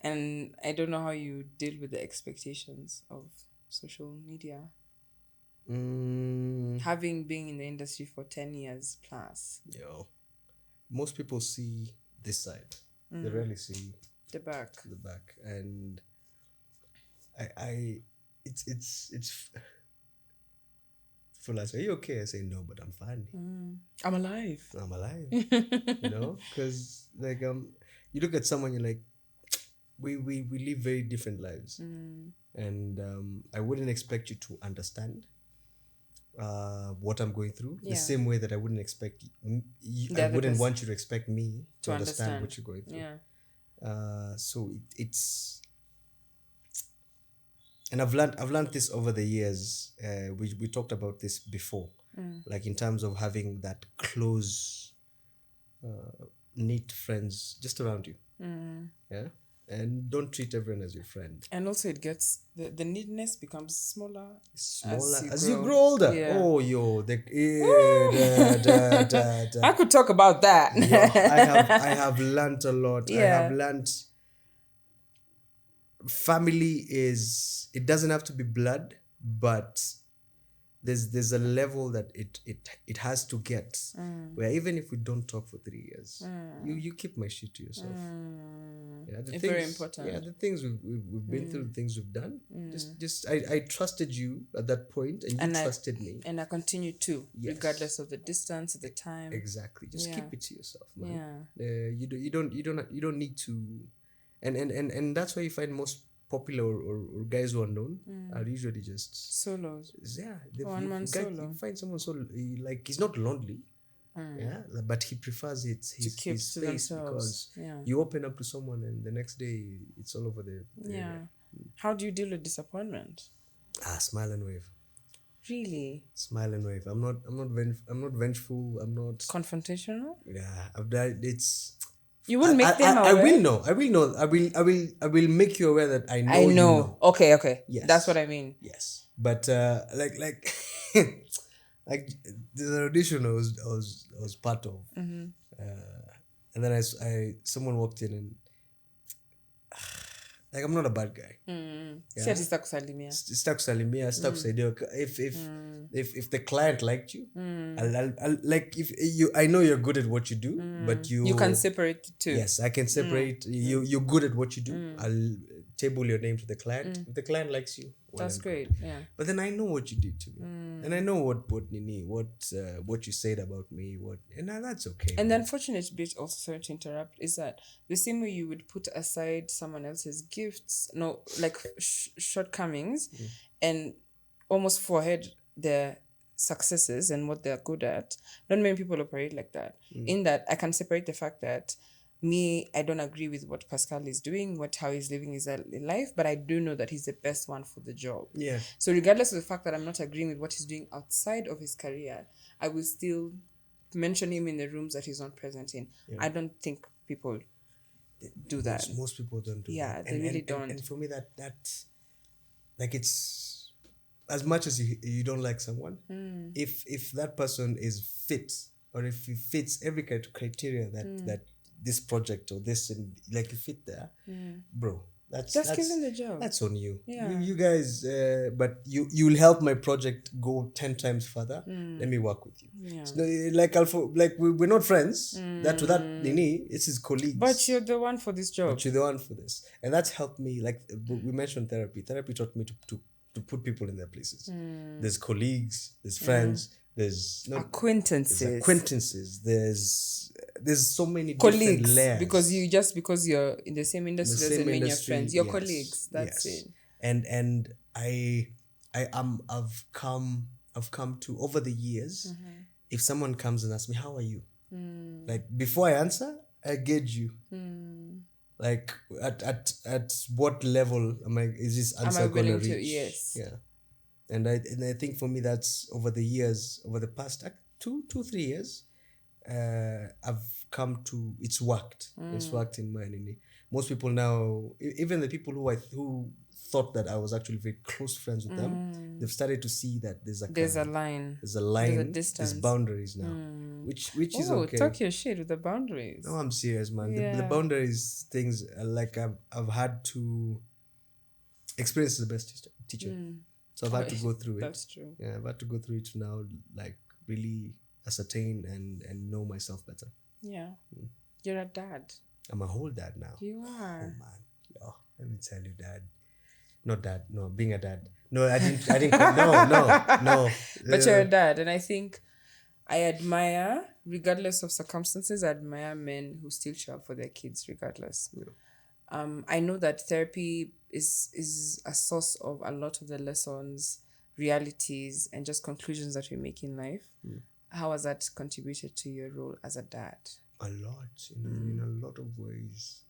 Speaker 1: And I don't know how you deal with the expectations of social media. Having been in the industry for 10 years plus.
Speaker 2: Yo, most people see this side. They rarely see
Speaker 1: the back.
Speaker 2: And it's full. I say, are you okay? I say no, but I'm fine.
Speaker 1: I'm alive.
Speaker 2: You know, because like you look at someone, you're like, we live very different lives, and I wouldn't expect you to understand what I'm going through the same way that I wouldn't expect I wouldn't want you to expect me to understand what you're going through. So it's and I've learned this over the years. We talked about this before, like in terms of having that close knit friends just around you. Yeah. And don't treat everyone as your friend.
Speaker 1: And also it gets the needness becomes smaller
Speaker 2: as you grow older. Oh, yo,
Speaker 1: I could talk about that.
Speaker 2: Yo, I have learned a lot. I have learned family it doesn't have to be blood, but there's a level that it has to get where even if we don't talk for 3 years, you keep my shit to yourself.
Speaker 1: It's very important.
Speaker 2: Yeah, the things we've been through, the things we've done. Just I trusted you at that point, and you trusted me,
Speaker 1: and I continue to, regardless of the distance, the time.
Speaker 2: Exactly. Just keep it to yourself, man. You don't need to, and that's why you find most popular or guys who are known are usually just
Speaker 1: solos.
Speaker 2: Yeah,
Speaker 1: one-man solo.
Speaker 2: You find someone so like he's not lonely, but he prefers his space because you open up to someone and the next day it's all over the area.
Speaker 1: How do you deal with disappointment?
Speaker 2: Smile and wave.
Speaker 1: Really?
Speaker 2: Smile and wave. I'm not vengeful. I'm not
Speaker 1: confrontational.
Speaker 2: Yeah, I've done it's.
Speaker 1: You wouldn't make them aware?
Speaker 2: I will know. I will make you aware that I know. You know.
Speaker 1: Okay.
Speaker 2: Yes.
Speaker 1: That's what I mean.
Speaker 2: Yes. But like like the audition I was part of. And then I someone walked in and like I'm not a bad guy.
Speaker 1: Sitakusalimia.
Speaker 2: If the client liked you, I'll like if you I know you're good at what you do, but you
Speaker 1: can separate the two.
Speaker 2: Yes, I can separate. You're good at what you do. I'll table your name to the client. If the client likes you,
Speaker 1: that's great. Yeah.
Speaker 2: But then I know what you did to me, and I know what you said about me. And that's okay.
Speaker 1: And the unfortunate bit, also sorry to interrupt, is that the same way you would put aside someone else's gifts, like shortcomings, and almost forehead their successes and what they're good at. Not many people operate like that. In that, I can separate the fact that I don't agree with what Pascal is doing, how he's living his life, but I do know that he's the best one for the job.
Speaker 2: Yeah.
Speaker 1: So regardless of the fact that I'm not agreeing with what he's doing outside of his career, I will still mention him in the rooms that he's not present in. Yeah. I don't think people do that.
Speaker 2: Most people don't do that.
Speaker 1: Yeah, they really don't.
Speaker 2: And for me, that like it's as much as you don't like someone, if that person is fit or if he fits every criteria that this project or this and like you fit there, bro. That's
Speaker 1: give them the job.
Speaker 2: That's on you.
Speaker 1: Yeah.
Speaker 2: You guys, but you'll help my project go 10 times further. Let me work with you.
Speaker 1: Yeah.
Speaker 2: So, we're not friends. That Nini, it's his colleagues.
Speaker 1: But you're the one for this job.
Speaker 2: But you're the one for this, and that's helped me. Like we mentioned therapy. Therapy taught me to put people in their places. There's colleagues. There's friends. There's acquaintances. There's so many
Speaker 1: colleagues,
Speaker 2: different layers.
Speaker 1: Because you're in the same industry doesn't mean you're friends. Your colleagues. That's it.
Speaker 2: And I've come to over the years. If someone comes and asks me, "How are you?" Like before I answer, I gauge you. Like at what level is this answer going to reach?
Speaker 1: Yes.
Speaker 2: Yeah. I think for me that's over the past 3 years, I've come to it's worked. It's worked in mine. And most people now, even the people who thought that I was actually very close friends with them, they've started to see that there's a
Speaker 1: line.
Speaker 2: there's a line,
Speaker 1: There's a distance.
Speaker 2: there's boundaries now, which is okay.
Speaker 1: Talk your shit with the boundaries.
Speaker 2: No, I'm serious, man. The boundaries things like I've had to experience the best teacher. So I've had to go through it.
Speaker 1: That's true.
Speaker 2: Yeah, I've had to go through it to now, like really ascertain and know myself better.
Speaker 1: Yeah. You're a dad.
Speaker 2: I'm a whole dad now.
Speaker 1: You are.
Speaker 2: Oh man. Oh, let me tell you, dad. Not dad. No, being a dad. No, I didn't no.
Speaker 1: But you're a dad, and I think I admire, regardless of circumstances, I admire men who still show up for their kids regardless.
Speaker 2: Yeah.
Speaker 1: I know that therapy is a source of a lot of the lessons, realities, and just conclusions that we make in life. How has that contributed to your role as a dad?
Speaker 2: A lot, in a lot of ways.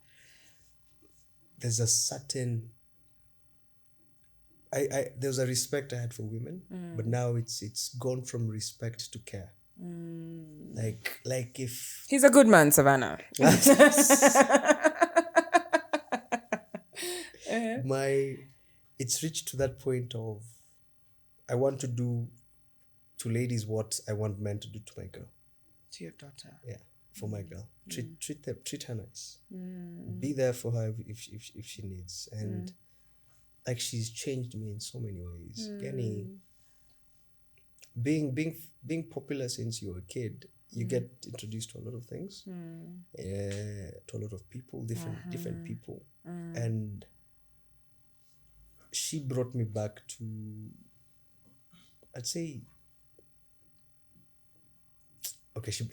Speaker 2: There's a certain there's a respect I had for women, but now it's gone from respect to care. Like if
Speaker 1: he's a good man, Savannah.
Speaker 2: It's reached to that point of I want to do to ladies what I want men to do to my girl.
Speaker 1: To your daughter.
Speaker 2: Yeah, for my girl. Treat her nice. Be there for her if she needs. And like she's changed me in so many ways. Being popular since you were a kid, you get introduced to a lot of things, to a lot of people, different people, and she brought me back to, I'd say, okay, she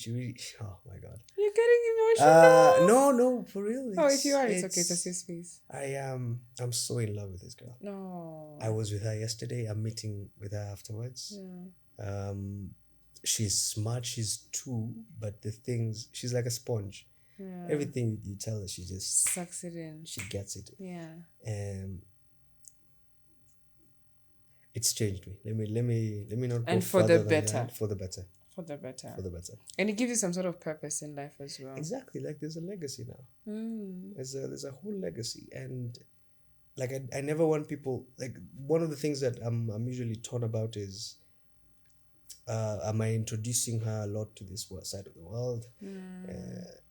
Speaker 2: really, oh my God.
Speaker 1: You're getting emotional.
Speaker 2: No, for real.
Speaker 1: If you are, it's okay. It's a safe space.
Speaker 2: I'm so in love with this girl.
Speaker 1: No.
Speaker 2: I was with her yesterday. I'm meeting with her afterwards.
Speaker 1: Yeah.
Speaker 2: She's smart. She's 2, but she's like a sponge.
Speaker 1: Yeah.
Speaker 2: Everything you tell her, she just
Speaker 1: sucks it in.
Speaker 2: She gets it.
Speaker 1: Yeah.
Speaker 2: It's changed me. Let me not go
Speaker 1: and for the better.
Speaker 2: That. For the better.
Speaker 1: For the better.
Speaker 2: For the better.
Speaker 1: And it gives you some sort of purpose in life as well.
Speaker 2: Exactly. Like there's a legacy now. There's a whole legacy, and like I never want people, like one of the things that I'm usually torn about is am I introducing her a lot to this side of the world?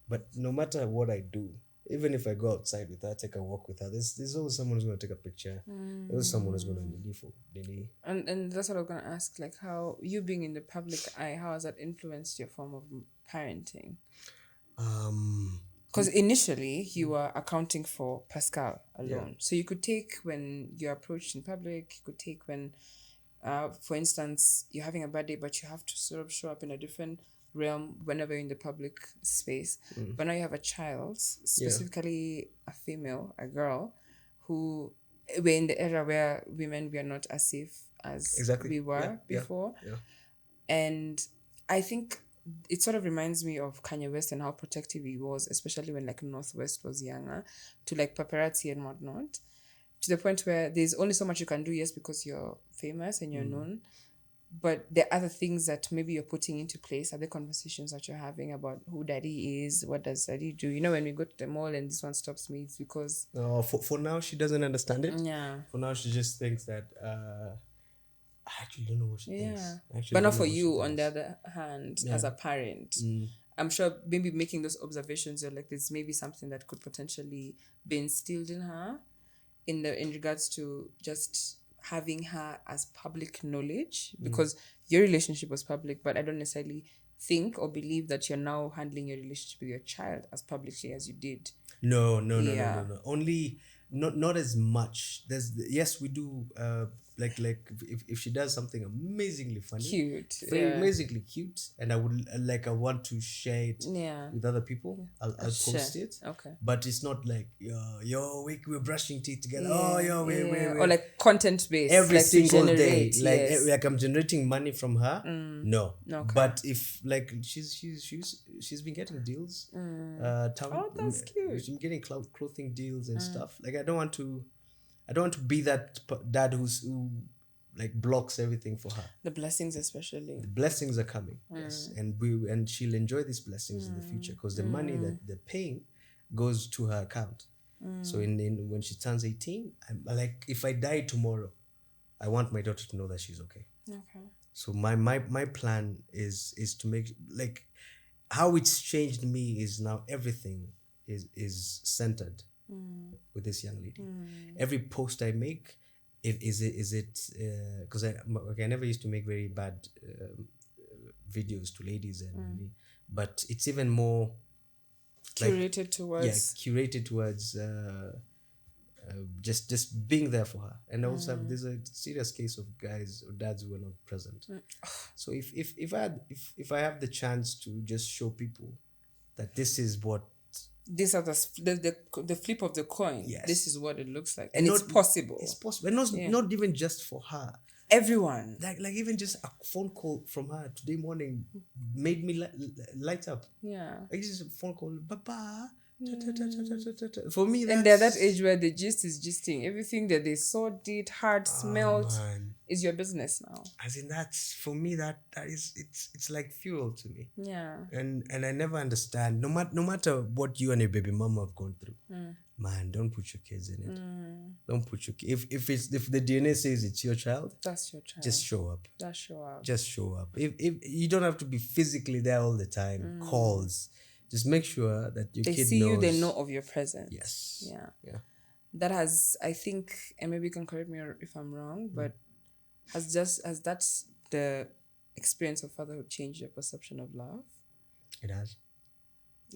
Speaker 2: But no matter what I do, even if I go outside with her, take a walk with her, there's always someone who's going to take a picture. There's always someone who's going to need for Lily.
Speaker 1: And that's what I'm going to ask, like how you being in the public eye, how has that influenced your form of parenting? Because initially you were accounting for Pascal alone. Yeah. So you could take when you're approached in public, you could take when, for instance, you're having a bad day, but you have to sort of show up in a different realm whenever you're in the public space. But now you have a child, specifically a female, a girl, who we're in the era where women were not as safe as we were before. Yeah. And I think it sort of reminds me of Kanye West and how protective he was, especially when like Northwest was younger, to like paparazzi and whatnot, to the point where there's only so much you can do, yes, because you're famous and you're known. But there are other things that maybe you're putting into place, other conversations that you're having about who daddy is, what does daddy do. You know, when we go to the mall and this one stops me, it's because...
Speaker 2: For now, she doesn't understand it.
Speaker 1: Yeah.
Speaker 2: For now, she just thinks that... I actually don't know what she thinks.
Speaker 1: But not for you, on the other hand, as a parent. I'm sure maybe making those observations, you're like, there's maybe something that could potentially be instilled in her in regards to just... having her as public knowledge, because your relationship was public, but I don't necessarily think or believe that you're now handling your relationship with your child as publicly as you did.
Speaker 2: No. Only not as much. Yes, we do. Like if she does something amazingly funny,
Speaker 1: cute,
Speaker 2: amazingly cute, and I want to share it with other people. I'll post it.
Speaker 1: Okay.
Speaker 2: But it's not like we're brushing teeth together.
Speaker 1: We're or like content based
Speaker 2: every
Speaker 1: like
Speaker 2: single day. Like I'm generating money from her. No.
Speaker 1: Okay.
Speaker 2: But if like she's been getting deals.
Speaker 1: That's cute.
Speaker 2: She's been getting clothing deals and stuff. Like I don't I don't want to be that dad who like blocks everything for her.
Speaker 1: The blessings especially.
Speaker 2: The blessings are coming, yes, and she'll enjoy these blessings in the future, because the money that they're paying goes to her account. So in when she turns 18, I'm like, if I die tomorrow, I want my daughter to know that she's okay.
Speaker 1: Okay.
Speaker 2: So my plan is to make, like, how it's changed me is now everything is centered with this young lady. Every post I make, is it because I never used to make very bad videos to ladies, but it's even more
Speaker 1: Curated towards
Speaker 2: just being there for her. And also there's a serious case of guys or dads who are not present. So if I have the chance to just show people that this is what,
Speaker 1: these are the flip of the coin.
Speaker 2: Yes.
Speaker 1: This is what it looks like, and it's possible.
Speaker 2: It's possible, and not even just for her.
Speaker 1: Everyone,
Speaker 2: like even just a phone call from her today morning made me light up.
Speaker 1: Yeah,
Speaker 2: like just a phone call, Papa. For me,
Speaker 1: and they're that age where the gist is gisting. Everything that they saw, did, heard, smelled is your business now.
Speaker 2: As in, that's for me, that is, it's like fuel to me.
Speaker 1: Yeah.
Speaker 2: And I never understand, no matter what you and your baby mama have gone through, man, don't put your kids in it. Don't put your if the DNA says it's your child,
Speaker 1: that's your child.
Speaker 2: Just show up.
Speaker 1: Just show up.
Speaker 2: If you don't have to be physically there all the time, calls. Just make sure that your kid knows.
Speaker 1: They see you, they know of your presence.
Speaker 2: Yes.
Speaker 1: Yeah. That has, I think, and maybe you can correct me if I'm wrong, but has that the experience of fatherhood changed your perception of love?
Speaker 2: It has.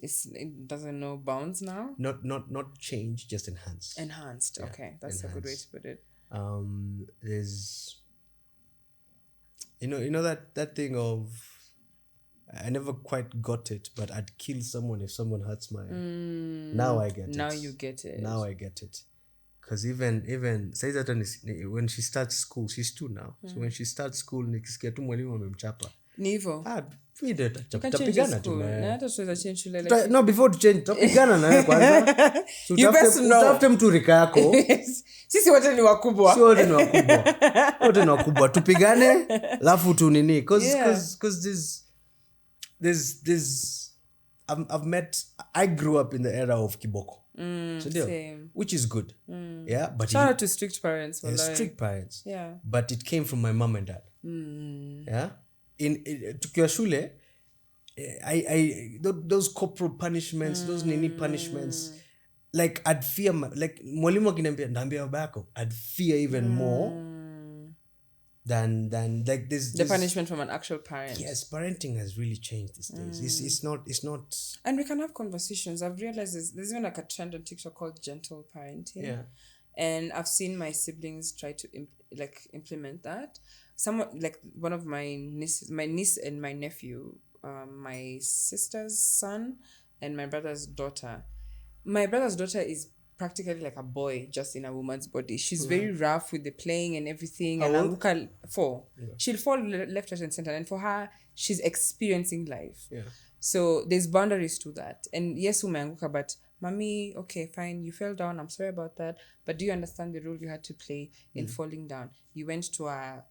Speaker 1: It doesn't know bounds now?
Speaker 2: Not change, just enhanced.
Speaker 1: Enhanced, yeah, okay. That's a good way to put it.
Speaker 2: There's, you know that thing of, I never quite got it, but I'd kill someone if someone hurts my... Now I get it.
Speaker 1: Now you get it.
Speaker 2: Now I get it. Because even say that when she starts school, she's 2 now. So when she starts school, nikisikia tu mwalimu amemchapa.
Speaker 1: Ni hivyo.
Speaker 2: Tapigana tu.
Speaker 1: Na hata tuweza change shule.
Speaker 2: No, before to change, tapigana nawe kwanza. Utafute mtu rika yako.
Speaker 1: Sisi wote ni wakubwa.
Speaker 2: Wote ni wakubwa. Tupigane, alafu tu nini. Because there's I grew up in the era of kiboko.
Speaker 1: Same.
Speaker 2: Which is good. Yeah, but
Speaker 1: shout out to strict parents.
Speaker 2: Strict parents.
Speaker 1: Yeah.
Speaker 2: But it came from my mom and dad. Yeah. Tukiwa shule, those corporal punishments, those nini punishments, like I'd fear like mwalimu akiniambia ndambia baba yako, I'd fear even more than like this
Speaker 1: the punishment from an actual parent.
Speaker 2: Yes, parenting has really changed these days. It's not
Speaker 1: and we can have conversations. I've realized there's even like a trend on TikTok called gentle parenting.
Speaker 2: Yeah.
Speaker 1: And I've seen my siblings try to implement that. Someone like one of my niece and my nephew, my sister's son and my brother's daughter. My brother's daughter is practically like a boy just in a woman's body. She's very rough with the playing and everything.
Speaker 2: How old?
Speaker 1: 4. Yeah. She'll fall left, right, and center. And for her, she's experiencing life.
Speaker 2: Yeah.
Speaker 1: So there's boundaries to that. And yes, umeanguka, but mommy, okay, fine, you fell down. I'm sorry about that. But do you understand the role you had to play in falling down? You went to a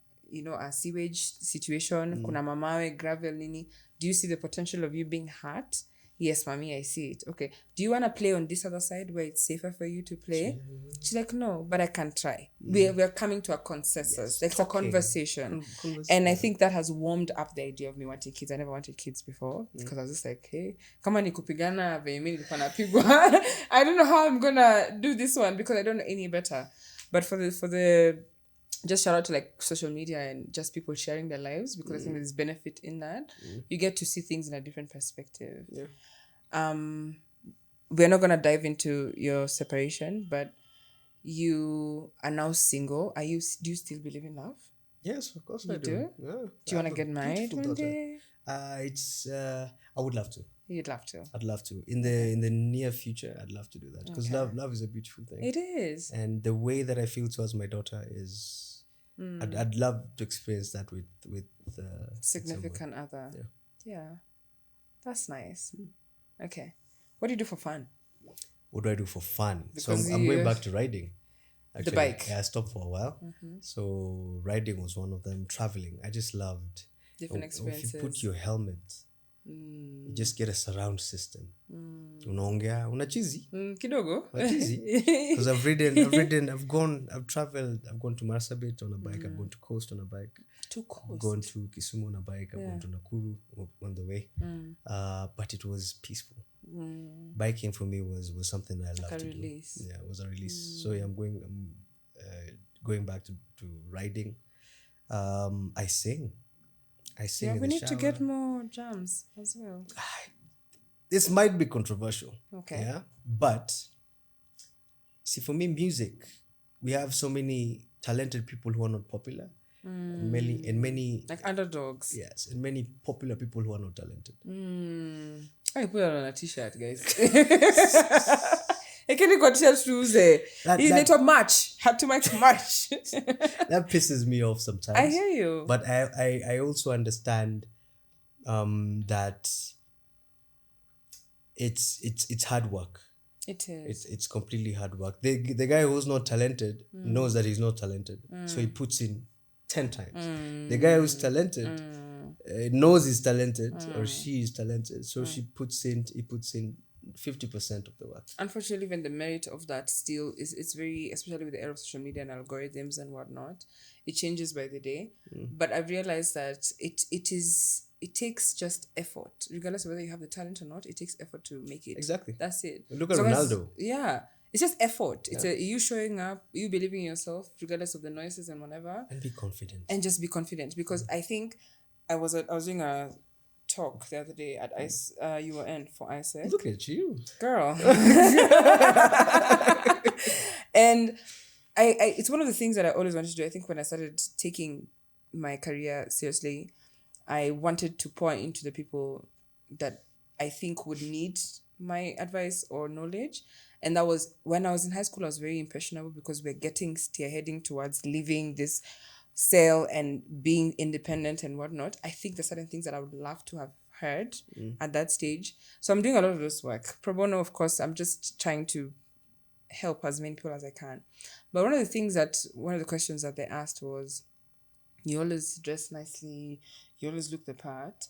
Speaker 1: sewage situation. Kuna mamawe, gravel, nini. Do you see the potential of you being hurt? Yes, mommy, I see it. Okay. Do you want to play on this other side where it's safer for you to play? She's like, no, but I can try. We're coming to a consensus. Like, it's a conversation. And I think that has warmed up the idea of me wanting kids. I never wanted kids before because I was just like, hey, kama ni kupigana venye mimi nilikuwa napigwa. I don't know how I'm going to do this one because I don't know any better. But for the just shout out to like social media and just people sharing their lives because I think there's benefit in that. You get to see things in a different perspective. Yeah. We're not gonna dive into your separation, but you are now single. Do you still believe in love?
Speaker 2: Yes, of course I
Speaker 1: do.
Speaker 2: Yeah.
Speaker 1: Do you want to get married one day?
Speaker 2: I would love to.
Speaker 1: You'd love to.
Speaker 2: I'd love to. In the near future, I'd love to do that because love is a beautiful thing.
Speaker 1: It is.
Speaker 2: And the way that I feel towards my daughter is. I'd love to experience that with
Speaker 1: significant other. Yeah, that's nice. Okay, what do you do for fun?
Speaker 2: What do I do for fun? Because I'm going back to riding. Actually,
Speaker 1: the bike.
Speaker 2: Yeah, I stopped for a while. So riding was one of them. Traveling, I just loved
Speaker 1: Different
Speaker 2: If you
Speaker 1: experiences.
Speaker 2: put your helmet, you just get a surround system. Unaongea, unachizi,
Speaker 1: Kidogo.
Speaker 2: unachizi. Because I've traveled. I've gone to Marsabit on a bike. I've gone to Coast on a bike. I've gone to Kisumu on a bike. I've gone to Nakuru on the way. But it was peaceful. Biking for me was something I loved to
Speaker 1: release.
Speaker 2: do. Yeah, it was a release. So I'm going back to riding. I sing.
Speaker 1: Yeah,
Speaker 2: in
Speaker 1: we
Speaker 2: the
Speaker 1: need to
Speaker 2: shower.
Speaker 1: get more jams as well.
Speaker 2: This might be controversial.
Speaker 1: Okay.
Speaker 2: Yeah, but see, for me, music, we have so many talented people who are not popular, and many
Speaker 1: like underdogs.
Speaker 2: Yes, and many popular people who are not talented.
Speaker 1: I put it on a t-shirt, guys. I can't got t-shirt shoes. You need to match. Had to match.
Speaker 2: That pisses me off sometimes.
Speaker 1: I hear you.
Speaker 2: But I also understand that it's hard work.
Speaker 1: It is.
Speaker 2: It's completely hard work. The guy who's not talented knows that he's not talented, so he puts in 10 times. The guy who's talented knows he's talented or she is talented, so he puts in 50% of the work. Unfortunately,
Speaker 1: even the merit of that still it's very, especially with the era of social media and algorithms and whatnot, it changes by the day. But I've realized that it takes just effort, regardless of whether you have the talent or not. It takes effort to make it.
Speaker 2: Exactly.
Speaker 1: That's it.
Speaker 2: Look at Ronaldo.
Speaker 1: It's just effort. It's you showing up, you believing in yourself, regardless of the noises and whatever.
Speaker 2: And be confident.
Speaker 1: And just be confident. Because I think I was doing a talk the other day at UON for ISEC.
Speaker 2: Look at you.
Speaker 1: Girl. And I it's one of the things that I always wanted to do. I think when I started taking my career seriously, I wanted to pour into the people that I think would need my advice or knowledge. And that was when I was in high school. I was very impressionable because we're heading towards leaving this cell and being independent and whatnot. I think there's certain things that I would love to have heard at that stage. So I'm doing a lot of this work. Pro bono, of course, I'm just trying to help as many people as I can. But one of the questions that they asked was, you always dress nicely, you always look the part.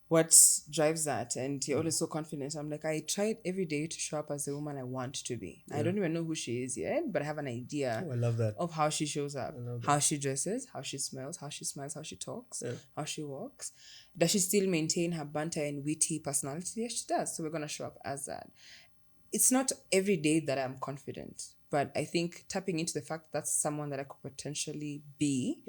Speaker 1: What drives that? And you're always so confident. I'm like, I tried every day to show up as the woman I want to be. I don't even know who she is yet, but I have an idea
Speaker 2: I love that.
Speaker 1: of how she shows up, how she dresses, how she smells, how she smiles, how she talks, how she walks. Does she still maintain her banter and witty personality? Yes, she does. So we're going to show up as that. It's not every day that I'm confident, but I think tapping into the fact that that's someone that I could potentially be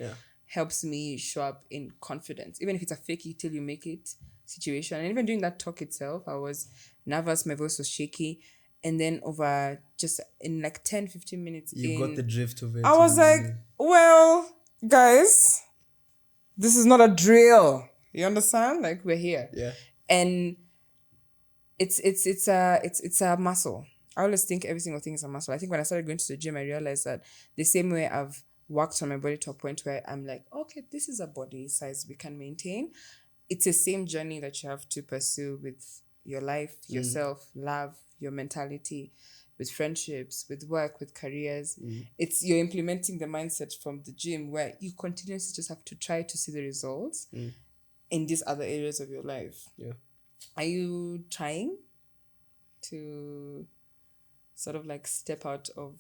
Speaker 1: helps me show up in confidence, even if it's a fake it till you make it situation. And even during that talk itself, I was nervous, my voice was shaky. And then over just in like 10-15 minutes
Speaker 2: you got the drift of it.
Speaker 1: I was like, well, guys, this is not a drill. You understand? Like, we're here.
Speaker 2: Yeah.
Speaker 1: And it's a muscle. I always think every single thing is a muscle. I think when I started going to the gym, I realized that the same way I've worked on my body to a point where I'm like, okay, this is a body size we can maintain. It's the same journey that you have to pursue with your life, yourself, love, your mentality, with friendships, with work, with careers. It's you're implementing the mindset from the gym where you continuously just have to try to see the results in these other areas of your life.
Speaker 2: Yeah.
Speaker 1: Are you trying to sort of like step out of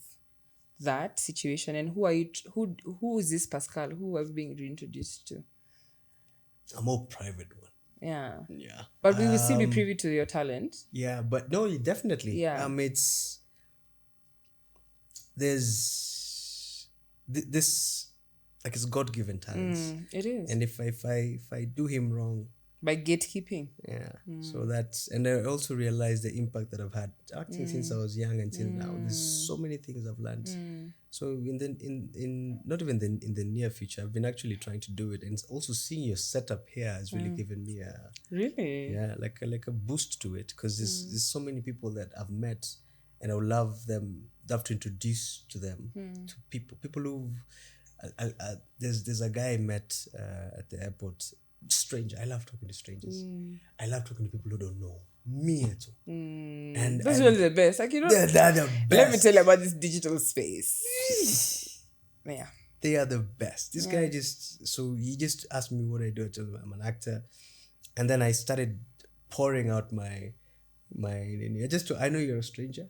Speaker 1: that situation? And who is this Pascal? Who are we being reintroduced to?
Speaker 2: A more private one.
Speaker 1: Yeah.
Speaker 2: Yeah.
Speaker 1: But we will still be privy to your talent.
Speaker 2: Yeah, but no, definitely.
Speaker 1: Yeah.
Speaker 2: There's this like it's God-given talents.
Speaker 1: It is.
Speaker 2: And if I do him wrong,
Speaker 1: by gatekeeping.
Speaker 2: Yeah. So that's, and I also realized the impact that I've had acting since I was young until now. There's so many things I've learned. So in not even in the near future, I've been actually trying to do it, and also seeing your setup here has really given me like a boost to it, because there's so many people that I've met, and I would love to introduce to them to people who there's a guy I met at the airport. Stranger. I love talking to strangers. I love talking to people who don't know And
Speaker 1: Those are really the best. Like,
Speaker 2: they're the best.
Speaker 1: Let me tell you about this digital space. Yeah.
Speaker 2: They are the best. This guy he just asked me what I do. I told him I'm an actor. And then I started pouring out my I know you're a stranger.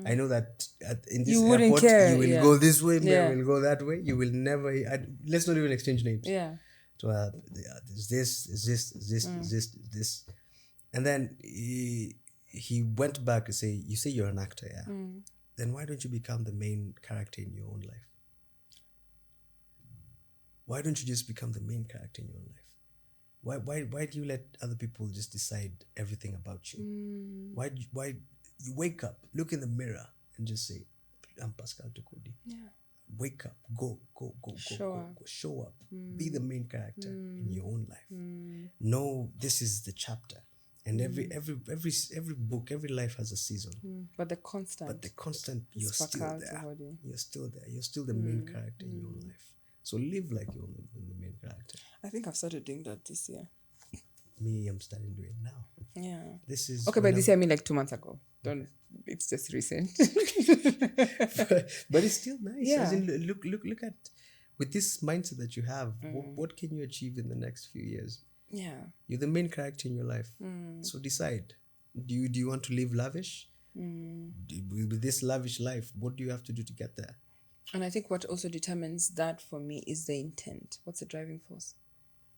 Speaker 2: I know that in this airport you will go this way, I will go that way. You will never. Let's not even exchange names.
Speaker 1: Yeah.
Speaker 2: So this, and then he went back to say, "You say you're an actor, yeah? Then why don't you become the main character in your own life? Why don't you just become the main character in your own life? Why do you let other people just decide everything about you? Why you wake up, look in the mirror, and just say, I'm Pascal Tokodi.
Speaker 1: Yeah.
Speaker 2: Wake up, go, show up. Be the main character in your own life. No, this is the chapter. And every book, every life has a season.
Speaker 1: But the constant,
Speaker 2: you're still there. You're still there. You're still the main character in your own life. So live like you're the main character.
Speaker 1: I think I've started doing that this year.
Speaker 2: Me, I'm starting doing it now.
Speaker 1: Yeah.
Speaker 2: This is
Speaker 1: okay, but this year I mean like 2 months ago. It's just recent.
Speaker 2: but it's still nice.
Speaker 1: Yeah.
Speaker 2: As in, look at with this mindset that you have. What can you achieve in the next few years?
Speaker 1: Yeah.
Speaker 2: You're the main character in your life. So decide. Do you want to live lavish? With this lavish life, what do you have to do to get there?
Speaker 1: And I think what also determines that for me is the intent. What's the driving force?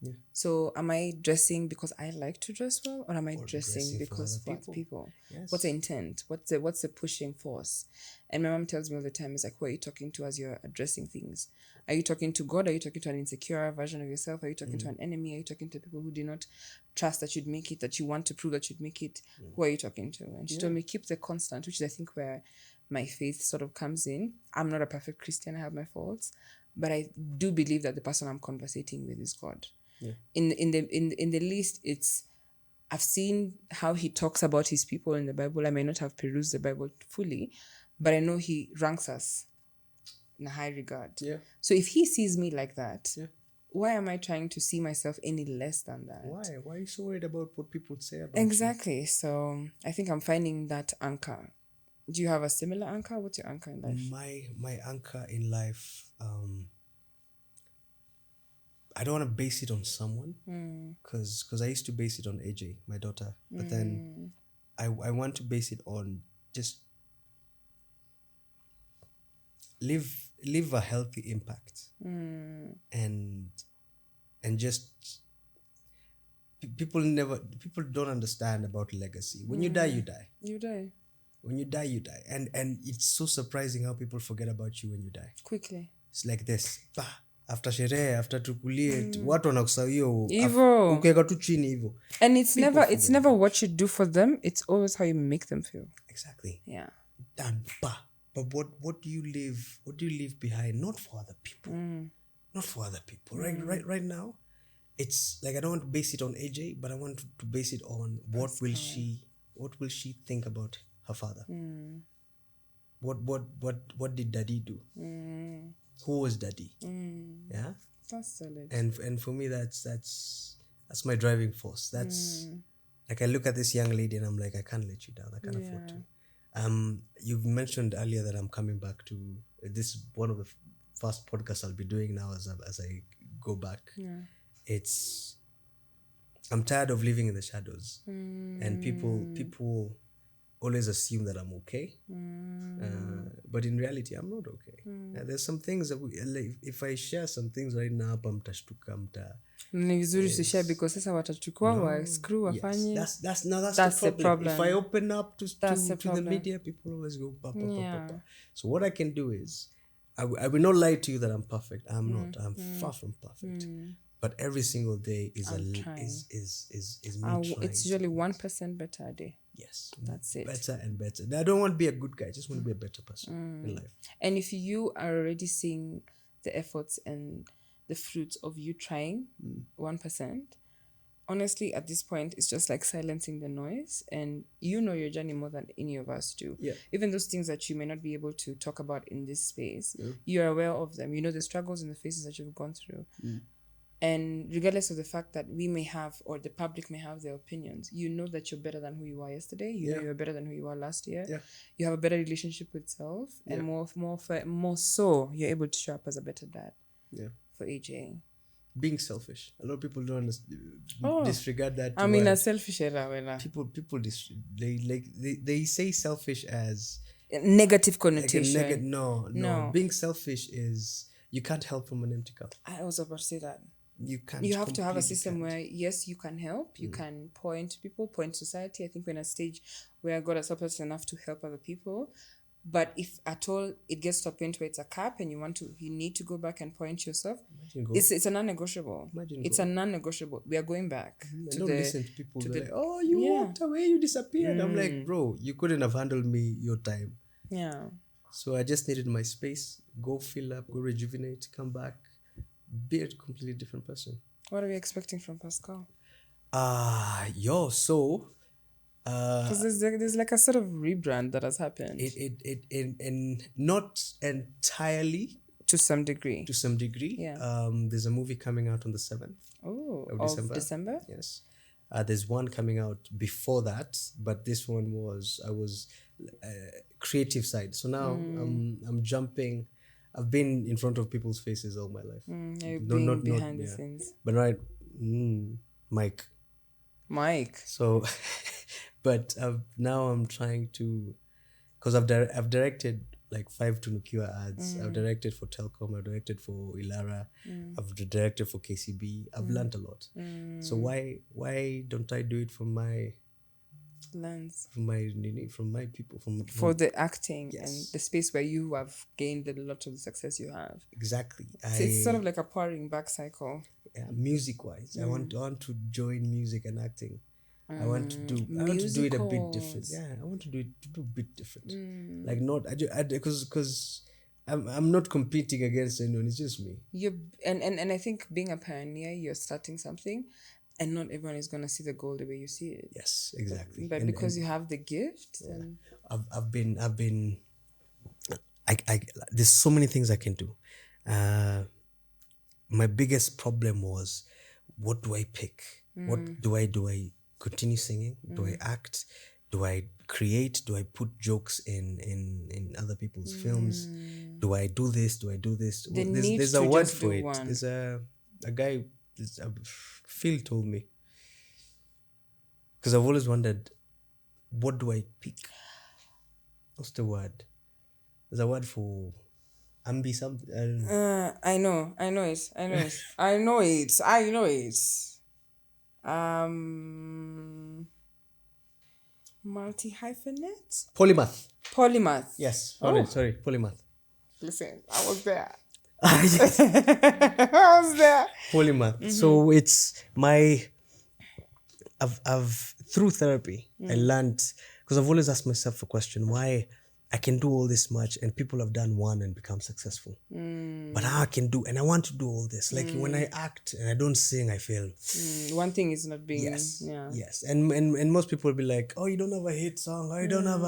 Speaker 2: Yeah.
Speaker 1: So am I dressing because I like to dress well, or am I dressing because for people?
Speaker 2: Yes.
Speaker 1: What's the intent? What's the pushing force? And my mom tells me all the time, it's like, who are you talking to as you're addressing things? Are you talking to God? Are you talking to an insecure version of yourself? Are you talking to an enemy? Are you talking to people who do not trust that you'd make it, that you want to prove that you'd make it? Who are you talking to? And she told me, keep the constant, which is I think where my faith sort of comes in. I'm not a perfect Christian. I have my faults, but I do believe that the person I'm conversating with is God.
Speaker 2: Yeah.
Speaker 1: In the list, I've seen how he talks about his people in the Bible. I may not have perused the Bible fully, but I know he ranks us in a high regard.
Speaker 2: Yeah.
Speaker 1: So if he sees me like that, why am I trying to see myself any less than that?
Speaker 2: Why are you so worried about what people say about
Speaker 1: Exactly. You? So I think I'm finding that anchor. Do you have a similar anchor? What's your anchor in life?
Speaker 2: My anchor in life, I don't want to base it on someone because I used to base it on AJ, my daughter. But then I want to base it on just live a healthy impact. And just people don't understand about legacy. When you die, you die.
Speaker 1: You die.
Speaker 2: When you die, you die. And it's so surprising how people forget about you when you die.
Speaker 1: Quickly.
Speaker 2: It's like this. After sherehe, after tukulie, watu wanakusahau
Speaker 1: hivyo.
Speaker 2: Ukiweka tu chini hivyo.
Speaker 1: And it's never what you do for them, it's always how you make them feel.
Speaker 2: Exactly.
Speaker 1: Yeah.
Speaker 2: Done. But what do you leave behind? Not for other people. Not for other people. Right now, it's like I don't want to base it on AJ, but I want to base it on what will she think about her father? What did daddy do? Who was daddy? Yeah,
Speaker 1: that's solid.
Speaker 2: And for me, that's my driving force. That's like I look at this young lady and I'm like, I can't let you down. I can't afford to. You've mentioned earlier that I'm coming back to this. One of the first podcasts I'll be doing now as I go back. It's I'm tired of living in the shadows, and people always assume that I'm okay, but in reality I'm not okay. There's some things that if I share some things right now hapa mtashtuka
Speaker 1: ni vizuri share because sasa watachukua wa screw wafanye.
Speaker 2: That's the problem. If I open up to the media, people always go pa. So what I can do is I will not lie to you that I'm perfect. I'm not. I'm far from perfect. But every single day is me trying.
Speaker 1: It's usually 1% better a day.
Speaker 2: Yes.
Speaker 1: That's it.
Speaker 2: Better and better. I don't want to be a good guy. I just want to be a better person in life.
Speaker 1: And if you are already seeing the efforts and the fruits of you trying 1%, honestly, at this point, it's just like silencing the noise. And you know your journey more than any of us do.
Speaker 2: Yeah.
Speaker 1: Even those things that you may not be able to talk about in this space, you're aware of them. You know the struggles and the phases that you've gone through. And regardless of the fact that we may have, or the public may have their opinions, you know that you're better than who you were yesterday. You know you're better than who you were last year.
Speaker 2: Yeah.
Speaker 1: You have a better relationship with self, and more so, you're able to show up as a better dad.
Speaker 2: Yeah.
Speaker 1: For AJ.
Speaker 2: Being selfish. A lot of people don't disregard that.
Speaker 1: I mean, a selfish era.
Speaker 2: People they say selfish as
Speaker 1: negative connotation.
Speaker 2: Like no. Being selfish is you can't help from an empty cup.
Speaker 1: I was about to say that.
Speaker 2: You can't.
Speaker 1: You have to have a system where, yes, you can help. You can point people, point society. I think we're in a stage where God has helped us enough to help other people. But if at all it gets to a point where it's a cap and you need to go back and point yourself, it's a non-negotiable. It's a non-negotiable. We are going back.
Speaker 2: Don't listen to people. Like, oh, you walked away, you disappeared. I'm like, bro, you couldn't have handled me your time.
Speaker 1: Yeah.
Speaker 2: So I just needed my space. Go fill up, go rejuvenate, come back, be a completely different person.
Speaker 1: What are we expecting from Pascal?
Speaker 2: So...
Speaker 1: because there's like a sort of rebrand that has happened.
Speaker 2: It not entirely,
Speaker 1: to some degree.
Speaker 2: Yeah. There's a movie coming out on the 7th.
Speaker 1: Of December.
Speaker 2: Yes. There's one coming out before that, but this one was creative side. So now I'm jumping. I've been in front of people's faces all my life.
Speaker 1: Not behind the scenes.
Speaker 2: But right, Mike. So, but now I'm trying to, because I've directed like 5 Tunukiwa ads. I've directed for Telcom. I've directed for Ilara. I've directed for KCB. I've learned a lot. So why don't I do it from my
Speaker 1: lens,
Speaker 2: from my people,
Speaker 1: for the acting?
Speaker 2: Yes.
Speaker 1: And the space where you have gained a lot of the success you have.
Speaker 2: Exactly.
Speaker 1: It's sort of like a pouring back cycle.
Speaker 2: Yeah, music wise, I want to join music and acting. I want to do it a bit different. Yeah, I want to do it a bit different. Like not because I'm not competing against anyone. It's just me.
Speaker 1: And I think being a pioneer, you're starting something, and not everyone is gonna see the goal the way you see it.
Speaker 2: Yes, exactly.
Speaker 1: But because you have the gift, and
Speaker 2: I've been. There's so many things I can do. My biggest problem was, what do I pick? What do I continue singing? Do I act? Do I create? Do I put jokes in other people's films? Do I do this? Do I do this? There's a word for it. One. There's a guy, Phil told me. Because I've always wondered, what do I pick? What's the word? There's a word for ambi something.
Speaker 1: I know it. Multi-hyphenate? Polymath.
Speaker 2: Yes. Sorry, polymath.
Speaker 1: Listen, I was there.
Speaker 2: Yes.
Speaker 1: I was there.
Speaker 2: Polymath. So it's I've through therapy, I learned, because I've always asked myself a question, why I can do all this much and people have done one and become successful. But how I can do, and I want to do all this. Like when I act and I don't sing, I feel.
Speaker 1: One thing is not being.
Speaker 2: Yes. Yeah. Yes. And most people will be like, oh, you don't have a hit song. Oh, you don't have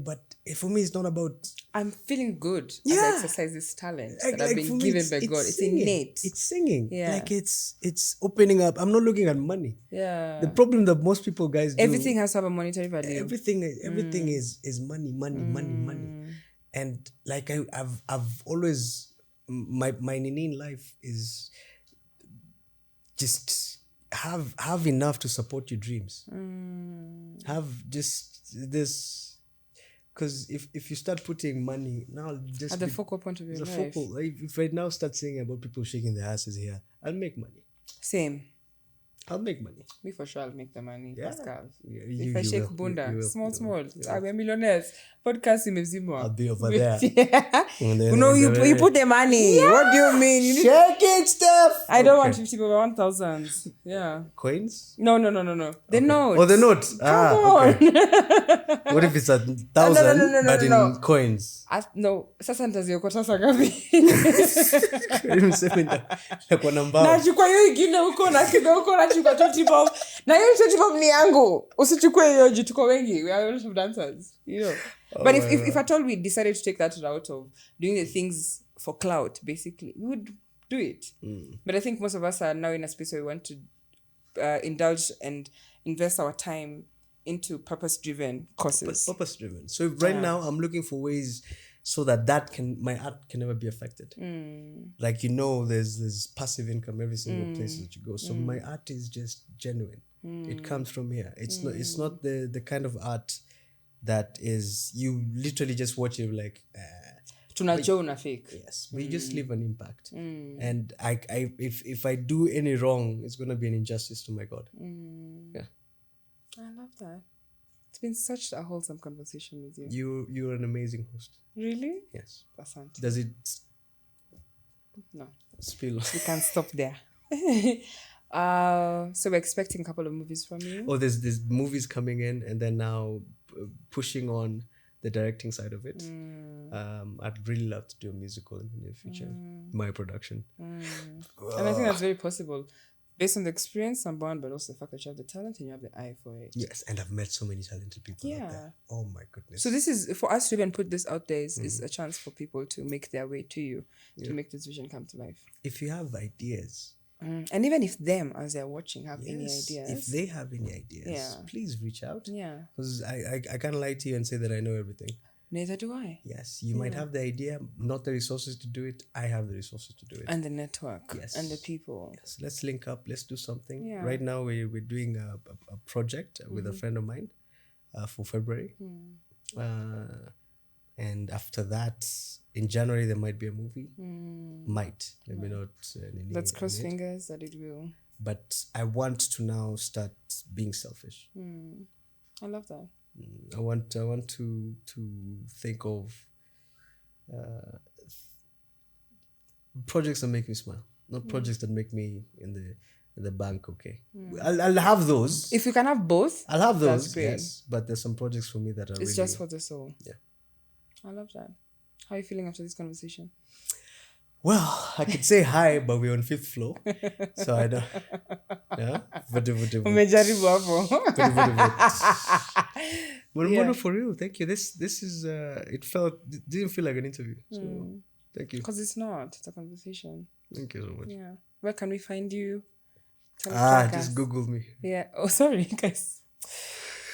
Speaker 2: but for me, it's not about.
Speaker 1: I'm feeling good as I exercise this talent that I've been given by God. It's innate.
Speaker 2: It's singing.
Speaker 1: Yeah.
Speaker 2: Like it's opening up. I'm not looking at money.
Speaker 1: Yeah.
Speaker 2: The problem that most people guys do.
Speaker 1: Everything has to have a monetary value.
Speaker 2: Everything is money. And like I've always, my nini in life is just have enough to support your dreams. Have just this, because if you start putting money now, just
Speaker 1: at the focal point of your life.
Speaker 2: If I now start saying about people shaking their asses here, I'll make money.
Speaker 1: Same.
Speaker 2: I'll make money.
Speaker 1: Me for sure, I'll make the money, Pascal.
Speaker 2: Yeah,
Speaker 1: if I shake bunda, small, we're millionaires. Podcast imezimwa.
Speaker 2: I'll be over there.
Speaker 1: You put the money. Yeah. What do you mean? You
Speaker 2: shake it, stuff.
Speaker 1: I don't want 50, but 1,000. Yeah.
Speaker 2: Coins?
Speaker 1: No. The
Speaker 2: okay.
Speaker 1: note.
Speaker 2: Oh, the note.
Speaker 1: Come on.
Speaker 2: Okay. What if it's 1,000 but in coins?
Speaker 1: No. Sasa nitaziokota saa ngapi? Nachukua hiyo ingine huko na kidogo nachukua 20 bob. Na hiyo 20 bob ni yangu. Usichukue hiyo juu tuko wengi. We are a lot of dancers, you know. But if at all we decided to take that route of doing the things for clout, basically, we would do it. But I think most of us are now in a space where we want to indulge and invest our time into purpose-driven courses.
Speaker 2: Purpose-driven. So right now I'm looking for ways so that my art can never be affected. Like, there's passive income every single place that you go. So my art is just genuine. It comes from here. It's not the kind of art that is, you literally just watch it like
Speaker 1: tunachona fake.
Speaker 2: Yes, but you just leave an impact. And if I do any wrong, it's gonna be an injustice to my God. Yeah,
Speaker 1: I love that. It's been such a wholesome conversation with you.
Speaker 2: You're an amazing host.
Speaker 1: Really?
Speaker 2: Yes.
Speaker 1: Asante.
Speaker 2: Does it?
Speaker 1: No.
Speaker 2: Spill.
Speaker 1: We can stop there. So we're expecting a couple of movies from you.
Speaker 2: Oh, there's movies coming in, and then now pushing on the directing side of it. I'd really love to do a musical in the near future. My production.
Speaker 1: And I think that's very possible. Based on the experience, number one, but also the fact that you have the talent and you have the eye for it.
Speaker 2: Yes, and I've met so many talented people out there. Oh my goodness.
Speaker 1: So this is, for us to even put this out there, is a chance for people to make their way to you, to make this vision come to life.
Speaker 2: If you have ideas.
Speaker 1: And even if them, as they're watching, have any ideas.
Speaker 2: If they have any ideas, please reach out.
Speaker 1: Yeah.
Speaker 2: Because I can't lie to you and say that I know everything.
Speaker 1: Neither do I.
Speaker 2: Yes, you might have the idea, not the resources to do it. I have the resources to do it.
Speaker 1: And the network.
Speaker 2: Yes.
Speaker 1: And the people.
Speaker 2: Yes, let's link up. Let's do something.
Speaker 1: Yeah.
Speaker 2: Right now, we're doing a project with a friend of mine for February. And after that, in January, there might be a movie. Might. Maybe not.
Speaker 1: Let's cross fingers that it will.
Speaker 2: But I want to now start being selfish.
Speaker 1: I love that.
Speaker 2: I want to think of projects that make me smile, not projects that make me in the bank. Okay, I'll have those.
Speaker 1: If you can have both,
Speaker 2: I'll have those.
Speaker 1: That's great.
Speaker 2: Yes, but there's some projects for me that are.
Speaker 1: It's
Speaker 2: really,
Speaker 1: just for the soul.
Speaker 2: Yeah,
Speaker 1: I love that. How are you feeling after this conversation?
Speaker 2: Well, I could say hi, but we're on 5th floor, so I don't. Yeah,
Speaker 1: Umejaribu hapo.
Speaker 2: But for real, thank you. This is it didn't feel like an interview, so thank you.
Speaker 1: Because it's not. It's a conversation.
Speaker 2: Thank you so much.
Speaker 1: Yeah. Where can we find you?
Speaker 2: Just Google me.
Speaker 1: Yeah. Oh, sorry, guys.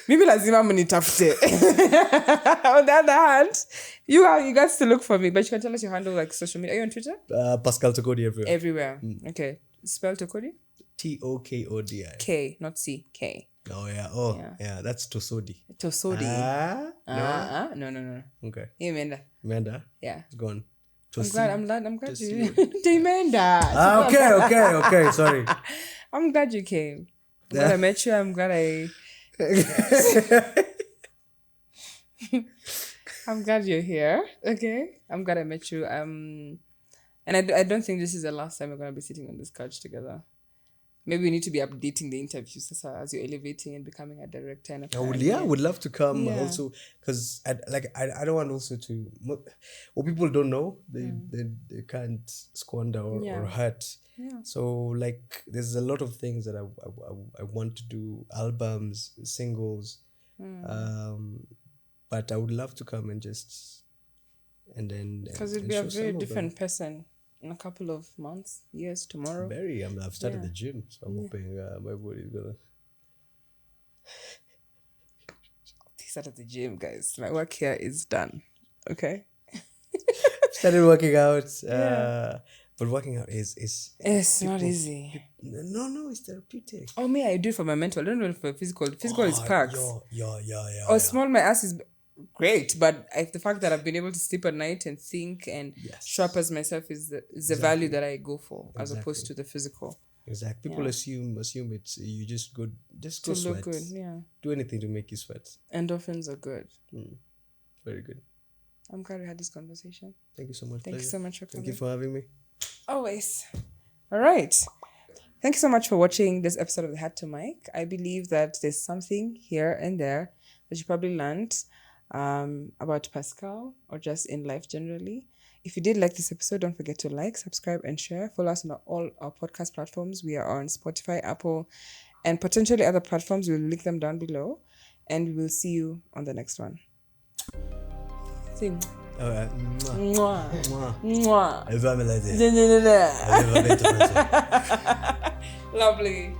Speaker 1: Mimi lazima mnitafute. On the other hand, you guys to look for me, but you can tell us your handle, like social media. Are you on Twitter?
Speaker 2: Pascal Tokodi everywhere.
Speaker 1: Everywhere. Okay. Spell Tokodi?
Speaker 2: Tokodi.
Speaker 1: K, not C. K.
Speaker 2: Oh yeah. Yeah. That's Tosodi.
Speaker 1: Tosodi. No.
Speaker 2: Okay.
Speaker 1: Imeenda. Yeah.
Speaker 2: It's gone.
Speaker 1: I'm glad you. Imeenda.
Speaker 2: Okay. Sorry.
Speaker 1: I'm glad you came. I'm glad I met you. I'm glad I'm glad you're here. Okay. I'm glad I met you. And I don't think this is the last time we're going to be sitting on this couch together. Maybe we need to be updating the interviews as you're elevating and becoming a director. And
Speaker 2: I would love to come also, because I don't want also to. What people don't know, they can't squander or hurt.
Speaker 1: Yeah.
Speaker 2: So there's a lot of things that I want to do, albums, singles, but I would love to come and then
Speaker 1: because you'll be a very different person in a couple of months, years, tomorrow.
Speaker 2: I've started the gym, so I'm hoping my body's gonna.
Speaker 1: He started the gym, guys. My work here is done. Okay.
Speaker 2: Started working out. But working out is
Speaker 1: it's not easy.
Speaker 2: No, it's therapeutic.
Speaker 1: Oh, me, I do it for my mental. I don't do it for physical. Physical is perks.
Speaker 2: Yeah.
Speaker 1: Or small, my ass is great, but the fact that I've been able to sleep at night and think and show up as myself is the value that I go for, as opposed to the physical.
Speaker 2: Exactly. People assume it's you just go
Speaker 1: to
Speaker 2: sweat.
Speaker 1: Look good. Yeah.
Speaker 2: Do anything to make you sweat.
Speaker 1: Endorphins are good.
Speaker 2: Very good.
Speaker 1: I'm glad we had this conversation.
Speaker 2: Thank you so much.
Speaker 1: Thank you so much for coming.
Speaker 2: Thank you for having me.
Speaker 1: Always. All right. Thank you so much for watching this episode of The Hat to Mic. I believe that there's something here and there that you probably learned about Pascal or just in life generally. If you did like this episode, don't forget to like, subscribe, and share. Follow us on all our podcast platforms. We are on Spotify, Apple, and potentially other platforms. We'll link them down below. And we will see you on the next one. See you.
Speaker 2: All right.
Speaker 1: Mwah.
Speaker 2: Mwah.
Speaker 1: Mwah.
Speaker 2: I love it like this. I love it.
Speaker 1: Lovely.